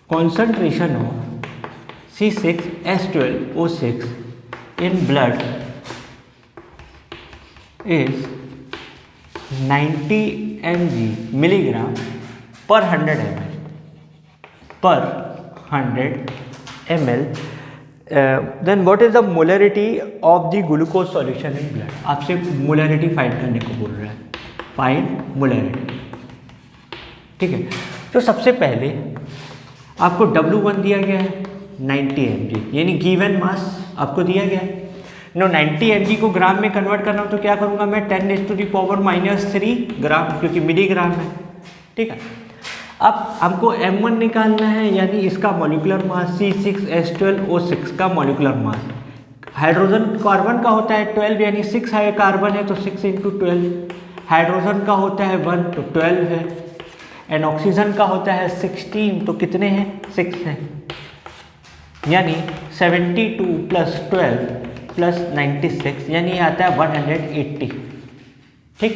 concentration of C6H12O6 in blood is 90 mg milligram per 100 ml per 100 ml, then what is the molarity of the glucose solution in blood? आपसे molarity find करने को बोल रहा है, फाइंड मोलैरिटी, ठीक है। तो सबसे पहले आपको W1 दिया गया है 90 mg, यानी गिवन मास आपको दिया गया है। 90 mg को ग्राम में कन्वर्ट करना हो तो क्या करूँगा मैं? 10⁻³ ग्राम, क्योंकि मिलीग्राम है, ठीक है। अब हमको M1 निकालना है, यानी इसका मॉलिक्यूलर मास C6H12O6 का मॉलिक्यूलर मास। हाइड्रोजन कार्बन का होता है 12, यानी 6 है कार्बन है तो 6 × 12, हाइड्रोजन का होता है 1 तो 12 है, एंड ऑक्सीजन का होता है 16 तो कितने हैं? 6 हैं, यानी 72 + 12 + 96, यानी आता है 180, ठीक।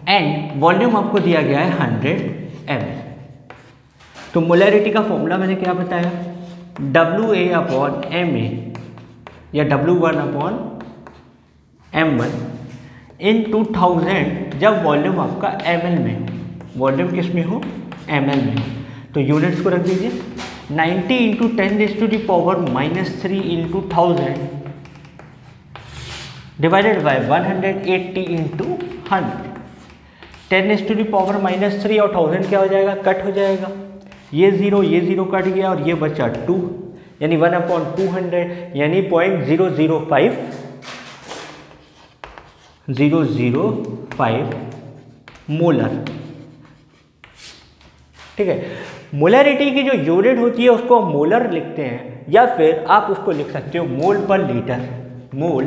एंड वॉल्यूम आपको दिया गया है 100 ml। तो मोलैरिटी का फॉर्मूला मैंने क्या बताया? WA अपॉन MA या W1 अपॉन M1 इन 2000, जब वॉल्यूम आपका ml में हो, वॉल्यूम किस में हो? ml में हो। तो यूनिट्स को रख दीजिए, 90 × 10⁻³ -3 × 1000 डिवाइडेड बाय 180 × 100। 10⁻³ -3 और 1000 क्या हो जाएगा? कट हो जाएगा, ये ज़ीरो कट गया और ये बचा 2, यानी 1/200, यानी 0.005 मोलर, ठीक है। मोलैरिटी की जो यूनिट होती है उसको हम मोलर लिखते हैं, या फिर आप उसको लिख सकते हो मोल पर लीटर, मोल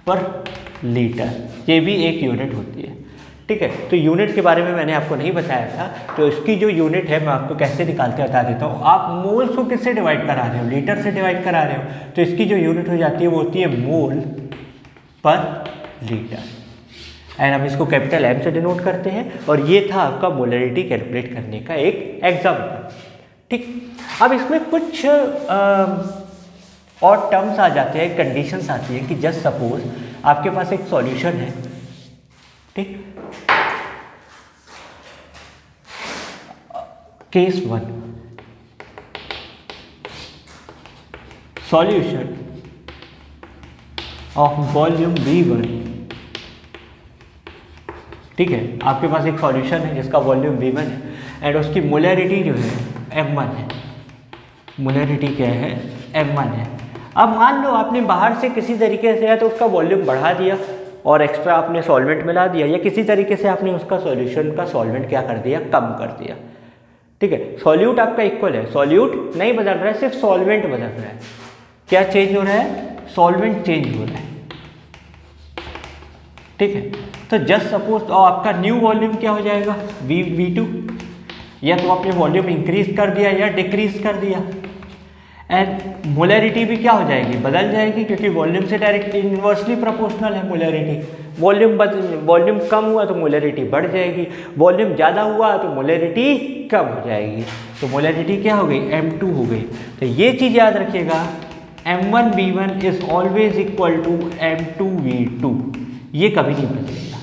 पर लीटर, ये भी एक यूनिट होती है, ठीक है। तो यूनिट के बारे में मैंने आपको नहीं बताया था, तो इसकी जो यूनिट है मैं आपको कैसे निकालते बता देता हूँ। आप मोल्स को किससे डिवाइड करा रहे हो? लीटर से डिवाइड करा रहे हो, तो इसकी जो यूनिट हो जाती है वो होती है मोल पर लीटर, एंड हम इसको कैपिटल M से डिनोट करते हैं। और ये था आपका मोलैरिटी कैलकुलेट करने का एक एग्जाम्पल, ठीक। अब इसमें कुछ और टर्म्स आ जाते हैं, कंडीशंस आती हैं कि जस्ट सपोज आपके पास एक सॉल्यूशन है, ठीक, case 1, solution of volume V1, ठीक है, आपके पास एक सॉल्यूशन है जिसका वॉल्यूम V1 है एंड उसकी मोलैरिटी जो है M1 है, मोलैरिटी क्या है, M1 है। अब मान लो आपने बाहर से किसी तरीके से या तो उसका वॉल्यूम बढ़ा दिया और एक्स्ट्रा आपने सॉल्वेंट मिला दिया, या किसी तरीके से आपने उसका सॉल्यूशन का सॉल्वेंट क्या कर दिया, कम कर दिया, ठीक है। सॉल्यूट आपका इक्वल है, सॉल्यूट नहीं बदल रहा है, सिर्फ सॉल्वेंट बदल रहा है। क्या चेंज हो रहा है, सॉल्वेंट चेंज हो रहा है, ठीक है। तो जस्ट सपोज तो आपका न्यू वॉल्यूम क्या हो जाएगा, V2, या तो आपने वॉल्यूम इंक्रीज कर दिया या डिक्रीज कर दिया, एंड मोलैरिटी भी क्या हो जाएगी, बदल जाएगी, क्योंकि वॉल्यूम से डायरेक्ट इन्वर्सली प्रोपोर्शनल है मोलैरिटी। वॉल्यूम कम हुआ तो मोलैरिटी बढ़ जाएगी, वॉल्यूम ज़्यादा हुआ तो मोलैरिटी कम हो जाएगी, तो मोलैरिटी क्या हो गई, M2 हो गई। तो ये चीज़ याद रखिएगा, M1V1 is always equal to M2V2, ये कभी नहीं बदलेगा,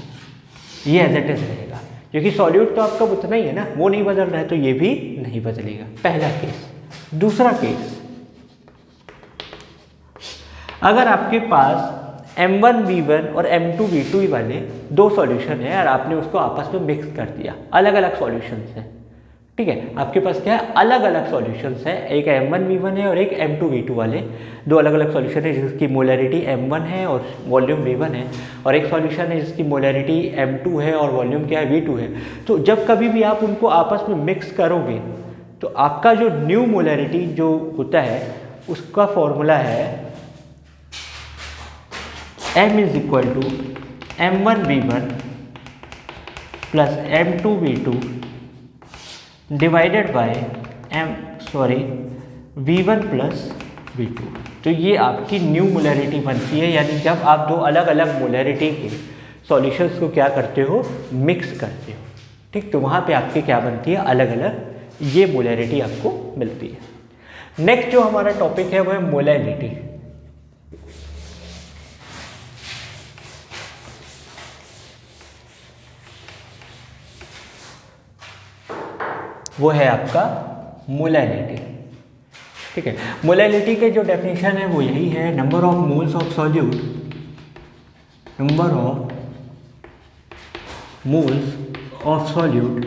ये एज इट इज रहेगा, क्योंकि सॉल्यूट तो आपका उतना ही है ना, वो नहीं बदल रहा है, तो ये भी नहीं बदलेगा। पहला केस। दूसरा केस, अगर आपके पास M1V1 और M2V2 वाले दो सॉल्यूशन है और आपने उसको आपस में मिक्स कर दिया, अलग अलग सॉल्यूशंस हैं, ठीक है, आपके पास क्या है, अलग अलग सॉल्यूशंस है, एक M1V1 है और एक M2V2 वाले, दो अलग अलग सॉल्यूशन है जिसकी मोलैरिटी M1 है और वॉल्यूम V1 है, और एक सॉल्यूशन है जिसकी मोलैरिटी M2 है और वॉल्यूम क्या है, V2 है। तो जब कभी भी आप उनको आपस में मिक्स करोगे तो आपका जो न्यू मोलैरिटी जो होता है उसका फॉर्मूला है M is equal to M1V1 plus M2V2 divided by V1 plus V2। तो ये आपकी न्यू मोलैरिटी बनती है, यानी जब आप दो अलग अलग मोलैरिटी के सॉल्यूशंस को क्या करते हो, मिक्स करते हो, ठीक, तो वहाँ पे आपकी क्या बनती है, अलग अलग ये मोलैरिटी आपको मिलती है। नेक्स्ट जो हमारा टॉपिक है वो है मोलैलिटी। वो है आपका मोलैलिटी, ठीक है। मोलैलिटी के जो डेफिनेशन है वो यही है, number of moles of solute, number of moles of solute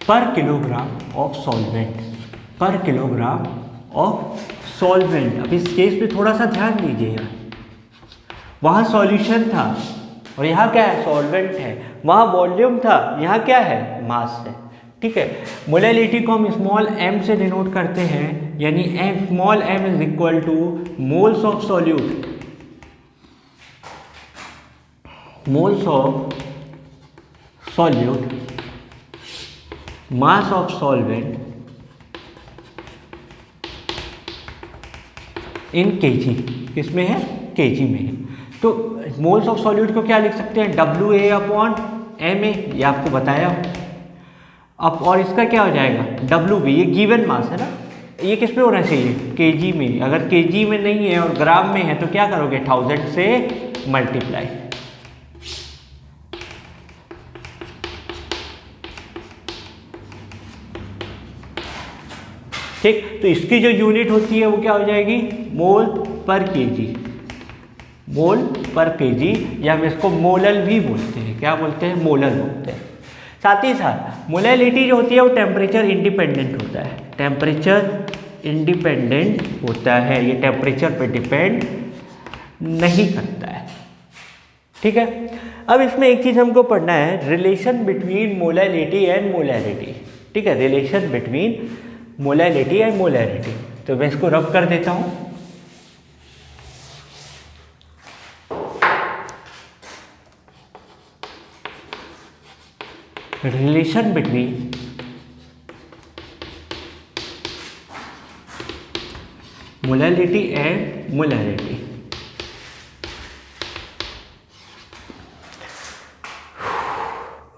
पर किलोग्राम ऑफ सॉल्वेंट, पर किलोग्राम ऑफ सॉल्वेंट। अब इस केस पे थोड़ा सा ध्यान दीजिएगा, वहाँ सॉल्यूशन था और यहाँ क्या है, सॉल्वेंट है, वहाँ वॉल्यूम था, यहाँ क्या है, मास है, ठीक है। मोलैलिटी को हम स्मॉल m से डिनोट करते हैं, यानी small m is equal two moles of solute, moles of solute mass of solvent in kg, किसमें है, kg में है। तो मोल्स ऑफ सॉल्यूट को क्या लिख सकते हैं, WA/MA, ये आपको बताया अब, और इसका क्या हो जाएगा, WB, ये गिवन मास है ना, ये किस पे होना चाहिए, kg में। अगर kg में नहीं है और ग्राम में है तो क्या करोगे, 1000 से मल्टीप्लाई, ठीक। तो इसकी जो यूनिट होती है वो क्या हो जाएगी, मोल पर केजी, मोल पर केजी, या हम इसको मोलल भी बोलते हैं, क्या बोलते हैं, मोलल बोलते हैं। साथ ही साथ मोलैलिटी जो होती है वो टेम्परेचर इंडिपेंडेंट होता है, टेम्परेचर इंडिपेंडेंट होता है, ये टेम्परेचर पे डिपेंड नहीं करता है, ठीक है। अब इसमें एक चीज़ हमको पढ़ना है, relation between molality and molarity, ठीक है, relation between molality and molarity. तो मैं इसको रब कर देता हूँ, relation between molality and molarity.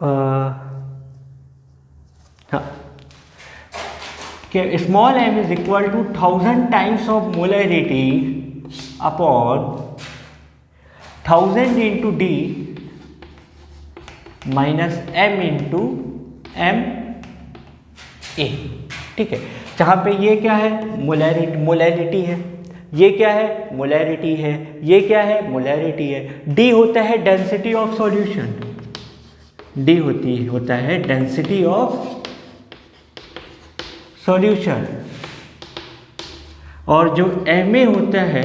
हाँ, कि small m is equal to 1000 times of molarity upon 1000 into d minus m into M A. ठीक है, जहाँ पे ये क्या है, मोलैरिटी है, ये क्या है, मोलैरिटी है, ये क्या है, मोलैरिटी है। डी होता है डेंसिटी ऑफ सॉल्यूशन, डी होता है डेंसिटी ऑफ सॉल्यूशन, और जो एम ए होता है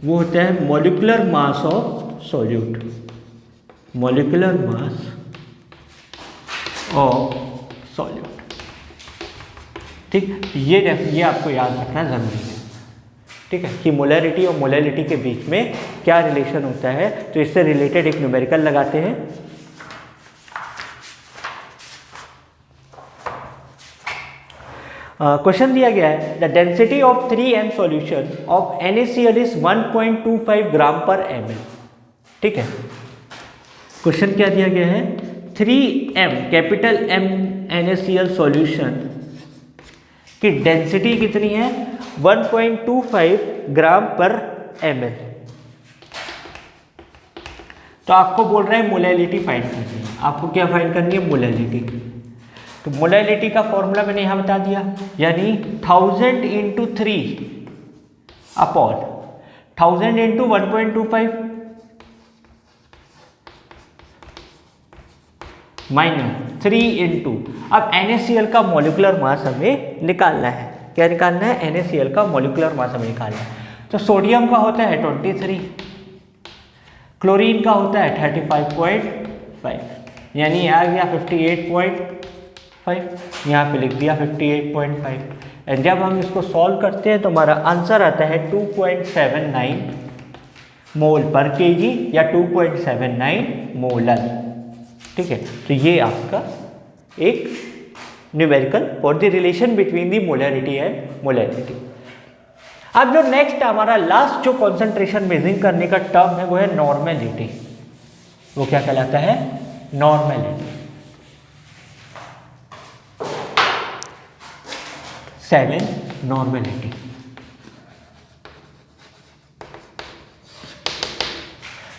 वो होता है molecular mass of solute, molecular mass of solute. ठीक, ये आपको याद रखना ज़रूरी है। ठीक है, कि मोलैरिटी और मोलैलिटी के बीच में क्या रिलेशन होता है। तो इससे रिलेटेड एक न्यूमेरिकल लगाते हैं। क्वेश्चन दिया गया है the density of 3m solution of NaCl is 1.25 ग्राम पर ml। ठीक है, क्वेश्चन क्या दिया गया है, 3m capital M NaCl solution की डेंसिटी कितनी है, 1.25 ग्राम पर ml। तो आपको बोल रहे हैं मोलैलिटी फाइंड करनी है। आपको क्या फाइंड करनी है, मोलैलिटी। तो मोलैलिटी का फॉर्मूला मैंने यहाँ बता दिया, यानी 1000 into 3 upon 1000 into 1.25 minus 3 into, अब NaCl का मॉलिक्यूलर मास हमें निकालना है। क्या निकालना है, NaCl का मॉलिक्यूलर मास हमें निकालना है। तो सोडियम का होता है 23, क्लोरीन का होता है 35.5, यानी आ गया 58.5, यहाँ पे लिख दिया 58.5। एंड जब हम इसको सॉल्व करते हैं तो हमारा आंसर आता है 2.79 मोल पर केजी या 2.79 मोलर। ठीक है, तो ये आपका एक numerical for the relation between the molarity and molality. अब जो नेक्स्ट हमारा लास्ट जो कॉन्सेंट्रेशन मेजरिंग करने का टर्म है वो है नॉर्मेलिटी। वो क्या कहलाता है, नॉर्मेलिटी। 7 नॉर्मेलिटी।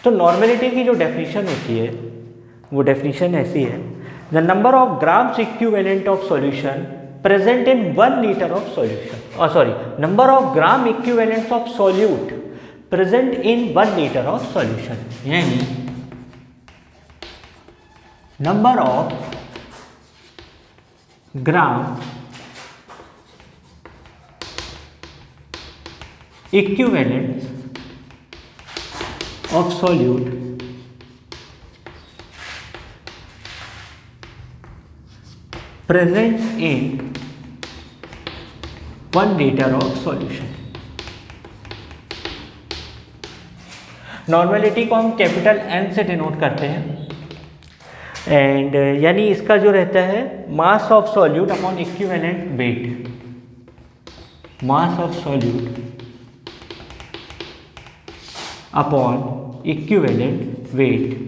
तो नॉर्मेलिटी की जो डेफिनेशन होती है वो डेफिनेशन ऐसी है, the number of grams equivalent of solution present in 1 litre of solution, number of gram equivalents of solute present in 1 litre of solution, यानी number of gram equivalents of solute present in 1 liter of solution। Normality को हम capital N से denote करते हैं, and यानी इसका जो रहता है मास of solute upon equivalent weight, mass of solute upon equivalent weight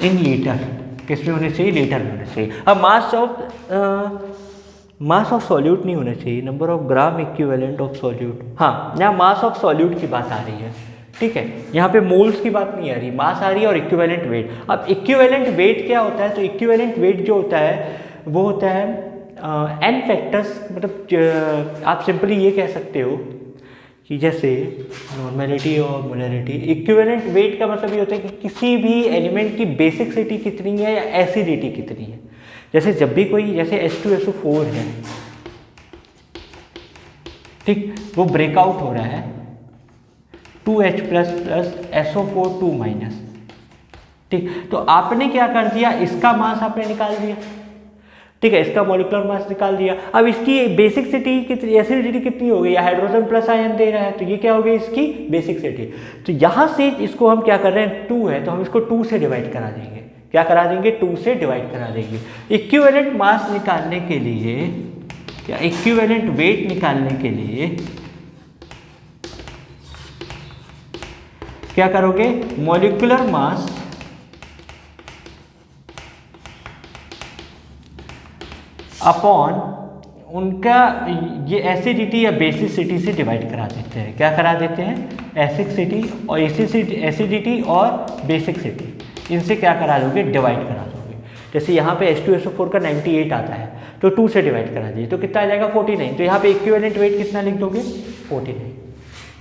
in litre. किस में होने चाहिए, लीटर में होना चाहिए। अब मास ऑफ सॉल्यूट नहीं होना चाहिए, number of gram equivalent of solute. हाँ, यहाँ मास ऑफ सॉल्यूट की बात आ रही है। ठीक है, यहाँ पे मोल्स की बात नहीं आ रही, मास आ रही है और इक्विवेलेंट वेट। अब इक्विवेलेंट वेट क्या होता है, तो इक्विवेलेंट वेट जो होता है वो होता है n फैक्टर्स, मतलब आप सिंपली ये कह सकते हो कि जैसे नॉर्मेलिटी और मोलैरिटी, इक्विवेलेंट वेट का मतलब ये होता है कि किसी भी एलिमेंट की बेसिसिटी कितनी है या एसिडिटी कितनी है। जैसे जब भी कोई, जैसे H2SO4 है, ठीक, वो ब्रेकआउट हो रहा है 2H प्लस SO4 2 माइनस। ठीक, तो आपने क्या कर दिया, इसका मास आपने निकाल दिया। ठीक है, इसका मॉलिक्यूलर मास निकाल दिया। अब इसकी बेसिसिटी कितनी, एसिडिटी कितनी हो गई, हाइड्रोजन प्लस आयन दे रहा है, तो ये क्या हो गई इसकी बेसिसिटी। तो यहाँ से इसको हम क्या कर रहे हैं, 2 है तो हम इसको 2 से डिवाइड करा देंगे। क्या करा देंगे, 2 से डिवाइड करा देंगे। इक्विवेलेंट मास निकालने के लिए या इक्विवेलेंट वेट निकालने के लिए क्या करोगे, मॉलिक्यूलर मास अपॉन उनका ये एसिडिटी या बेसिसिटी से डिवाइड करा देते हैं। क्या करा देते हैं, एसिडिटी और एसिडिटी और बेसिसिटी, इनसे क्या करा दोगे, डिवाइड करा दोगे। जैसे यहाँ पे H2SO4 का 98 आता है तो 2 से डिवाइड करा दीजिए तो कितना आ जाएगा 49। तो यहाँ पे इक्विवेलेंट वेट कितना लिख दोगे, 49।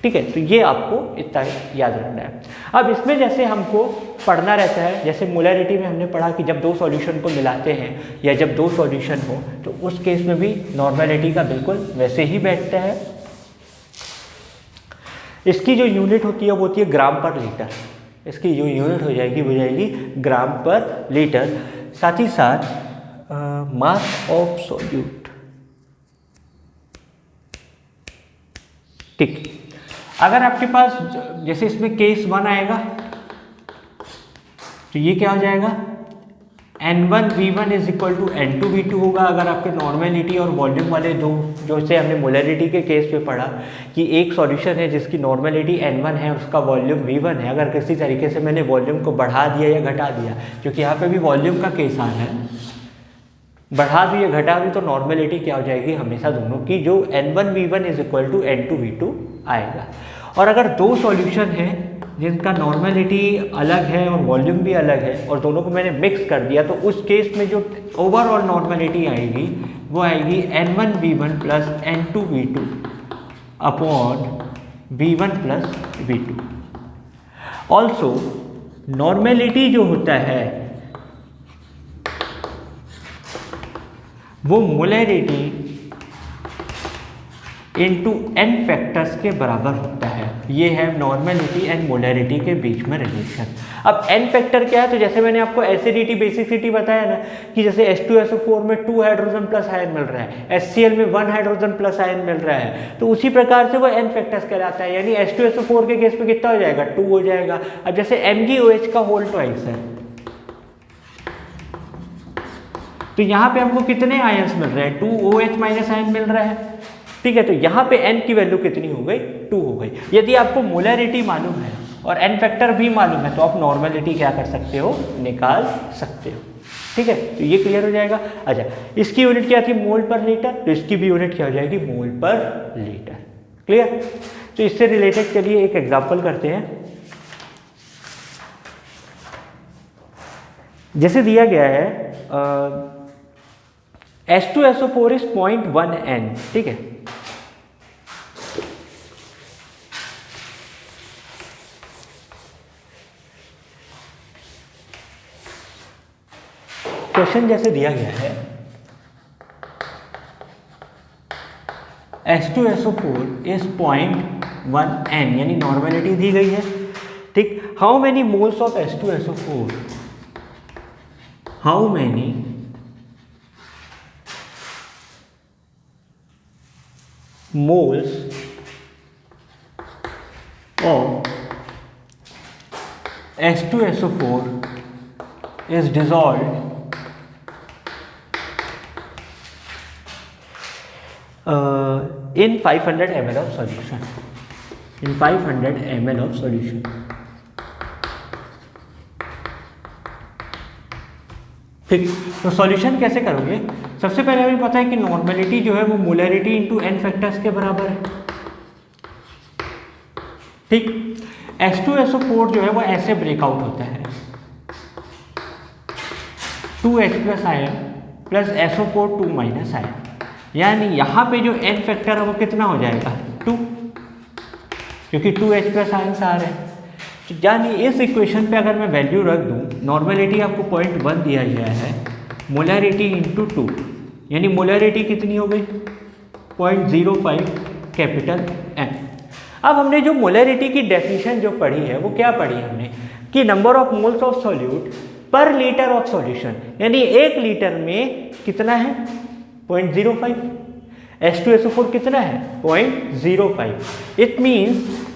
ठीक है, तो ये आपको इतना याद रखना है। अब इसमें जैसे हमको पढ़ना रहता है, जैसे मोलैरिटी में हमने पढ़ा कि जब दो सॉल्यूशन को मिलाते हैं या जब दो सॉल्यूशन हो तो उस केस में भी नॉर्मेलिटी का बिल्कुल वैसे ही बैठता है। इसकी जो यूनिट होती है वो होती है ग्राम पर लीटर। इसकी जो यूनिट हो जाएगी वो जाएगी ग्राम पर लीटर। साथ ही साथ मास ऑफ सॉल्यूट। ठीक, अगर आपके पास जैसे इसमें केस 1 आएगा तो ये क्या हो जाएगा, N1V1 is equal to N2V2 होगा। अगर आपके नॉर्मेलिटी और वॉल्यूम वाले दो, जो से हमने मोलैरिटी के केस पे पढ़ा कि एक सॉल्यूशन है जिसकी नॉर्मेलिटी N1 है, उसका वॉल्यूम V1 है, अगर किसी तरीके से मैंने वॉल्यूम को बढ़ा दिया या घटा दिया, क्योंकि यहाँ पे भी वॉल्यूम का केस आ रहा है, बढ़ा दी या घटा दी तो नॉर्मेलिटी क्या हो जाएगी, हमेशा दोनों की जो N1V1 is equal to N2V2 आएगा। और अगर दो सॉल्यूशन हैं जिनका नॉर्मेलिटी अलग है और वॉल्यूम भी अलग है और दोनों को मैंने मिक्स कर दिया तो उस केस में जो ओवरऑल नॉर्मेलिटी आएगी वो आएगी N1V1 plus N2V2 upon V1 plus V2। Also normality जो होता है वो मोलैरिटी इनटू n फैक्टर्स के बराबर होता है। ये है नॉर्मेलिटी एंड मोलैरिटी के बीच में रिलेशन। अब n फैक्टर क्या है, तो जैसे मैंने आपको एसिडिटी बेसिसिटी बताया ना कि जैसे H2SO4 में 2 हाइड्रोजन प्लस आयन मिल रहा है, HCl में 1 हाइड्रोजन प्लस आयन मिल रहा है, तो उसी प्रकार से वो n फैक्टर्स कहलाता है। यानी H2SO4 के केस में कितना हो जाएगा, 2 हो जाएगा। अब जैसे MgOH का होल ट्वाइस है तो यहाँ पे हमको कितने आयन्स मिल रहे हैं, 2OH माइनस आयन मिल रहा है। ठीक है, तो यहाँ पे n की वैल्यू कितनी हो गई, 2 हो गई। यदि आपको मोलैरिटी मालूम है और n फैक्टर भी मालूम है तो आप नॉर्मेलिटी क्या कर सकते हो, निकाल सकते हो। ठीक है, तो ये क्लियर हो जाएगा। अच्छा, इसकी यूनिट क्या थी, मोल पर लीटर, तो इसकी भी यूनिट क्या हो जाएगी, मोल पर लीटर। क्लियर। तो इससे रिलेटेड चलिए एक एग्जाम्पल करते हैं। जैसे दिया गया है H2SO4 इज 0.1 N। ठीक है, क्वेश्चन जैसे दिया गया है H2SO4 इज 0.1 N, यानी नॉर्मेलिटी दी गई है। ठीक, how many moles of H2SO4, how many moles of H2SO4 is dissolved in 500 ml of solution, in 500 ml of solution। ठीक, तो सॉल्यूशन कैसे करोगे, सबसे पहले हमें पता है कि नॉर्मेलिटी जो है वो मोलैरिटी इंटू n फैक्टर्स के बराबर है। ठीक, H2SO4 जो है वो ऐसे ब्रेकआउट होता है, 2H plus ion plus SO4 2 minus ion, यानी यहाँ पे जो n फैक्टर है वो कितना हो जाएगा, 2, क्योंकि 2H प्लस आयन आ रहे हैं। यानी इस इक्वेशन पे अगर मैं वैल्यू रख दूं, नॉर्मेलिटी आपको 0.1 दिया गया है, मोलैरिटी इंटू 2, यानी मोलैरिटी कितनी हो गई, 0.05 कैपिटल M। अब हमने जो मोलैरिटी की डेफिनेशन जो पढ़ी है वो क्या पढ़ी हमने, कि number of moles of solute पर लीटर ऑफ सॉल्यूशन, यानी 1 लीटर में कितना है, 0.05। H2SO4 कितना है, 0.05। It means,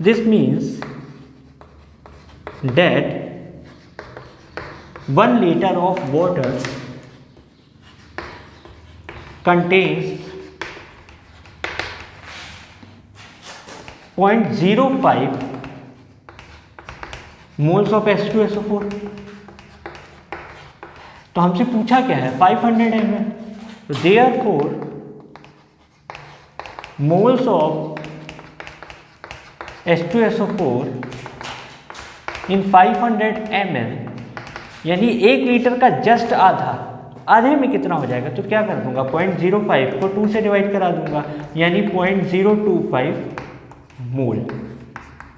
this means that 1 liter of water contains 0.05 moles of H2SO4। तो हमसे पूछा क्या है 500 ml, तो therefore moles of H2SO4 in 500 ml, यानी 1 लीटर का जस्ट आधे में कितना हो जाएगा, तो क्या कर दूंगा 0.05 को 2 से डिवाइड करा दूंगा, यानी 0.025 मोल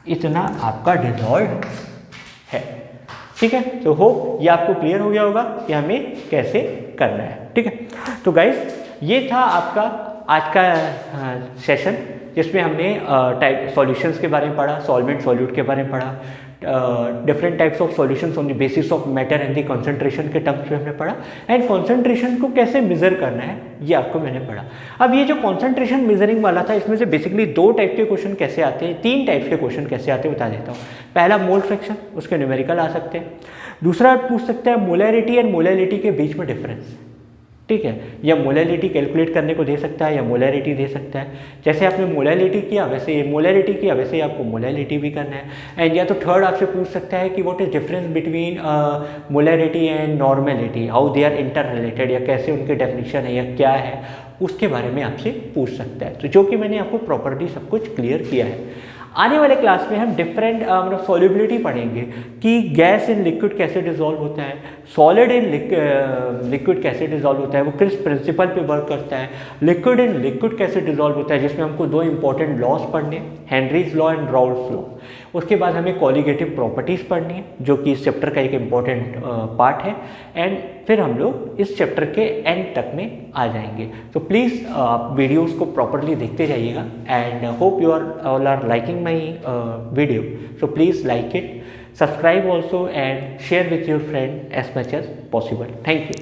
इतना आपका डिजॉल्व है। ठीक है, तो होप ये आपको क्लियर हो गया होगा कि हमें कैसे करना है। ठीक है, तो गाइस ये था आपका आज का सेशन, जिसमें हमने टाइप सॉल्यूशंस के बारे में पढ़ा, सॉल्वेंट सॉल्यूट के बारे में पढ़ा, different types of solutions on the basis of matter and the concentration के टर्म्स में हमने पढ़ा, एंड कंसंट्रेशन को कैसे मेजर करना है ये आपको मैंने पढ़ा। अब ये जो कंसंट्रेशन मेजरिंग वाला था, इसमें से बेसिकली 2 टाइप के क्वेश्चन कैसे आते हैं, 3 टाइप्स के क्वेश्चन कैसे आते हैं बता देता हूँ। पहला मोल फ्रैक्शन, उसके न्यूमेरिकल आ सकते हैं। दूसरा पूछ सकते हैं मोलैरिटी एंड मोलैलिटी के बीच में डिफरेंस। ठीक है, या मोलैलिटी कैलकुलेट करने को दे सकता है या मोलैरिटी दे सकता है। जैसे आपने मोलैलिटी किया वैसे ये मोलैरिटी किया, वैसे ही आपको मोलैलिटी भी करना है। एंड या तो थर्ड आपसे पूछ सकता है कि what is difference between molarity and normality, how they are interrelated, या कैसे उनके डेफिनेशन है या क्या है, उसके बारे में आपसे पूछ सकता है। तो जो कि मैंने आपको प्रॉपर्ली सब कुछ क्लियर किया है। आने वाले क्लास में हम डिफरेंट मतलब सॉल्युबिलिटी पढ़ेंगे कि गैस इन लिक्विड कैसे डिजॉल्व होता है, सॉलिड इन लिक्विड कैसे डिजॉल्व होता है, वो किस प्रिंसिपल पे वर्क करता है, लिक्विड इन लिक्विड कैसे डिजॉल्व होता है, जिसमें हमको 2 इंपॉर्टेंट लॉज पढ़ने हैं, Henry's law and Raoult's law. उसके बाद हमें कॉलिगेटिव प्रॉपर्टीज़ पढ़नी है, जो कि इस चैप्टर का एक इम्पॉर्टेंट पार्ट है। एंड फिर हम लोग इस चैप्टर के एंड तक में आ जाएंगे। तो प्लीज़ आप वीडियोस को प्रॉपरली देखते जाइएगा, and hope you all are liking my video. So please like it, subscribe also and share with your friend as much as possible. Thank you.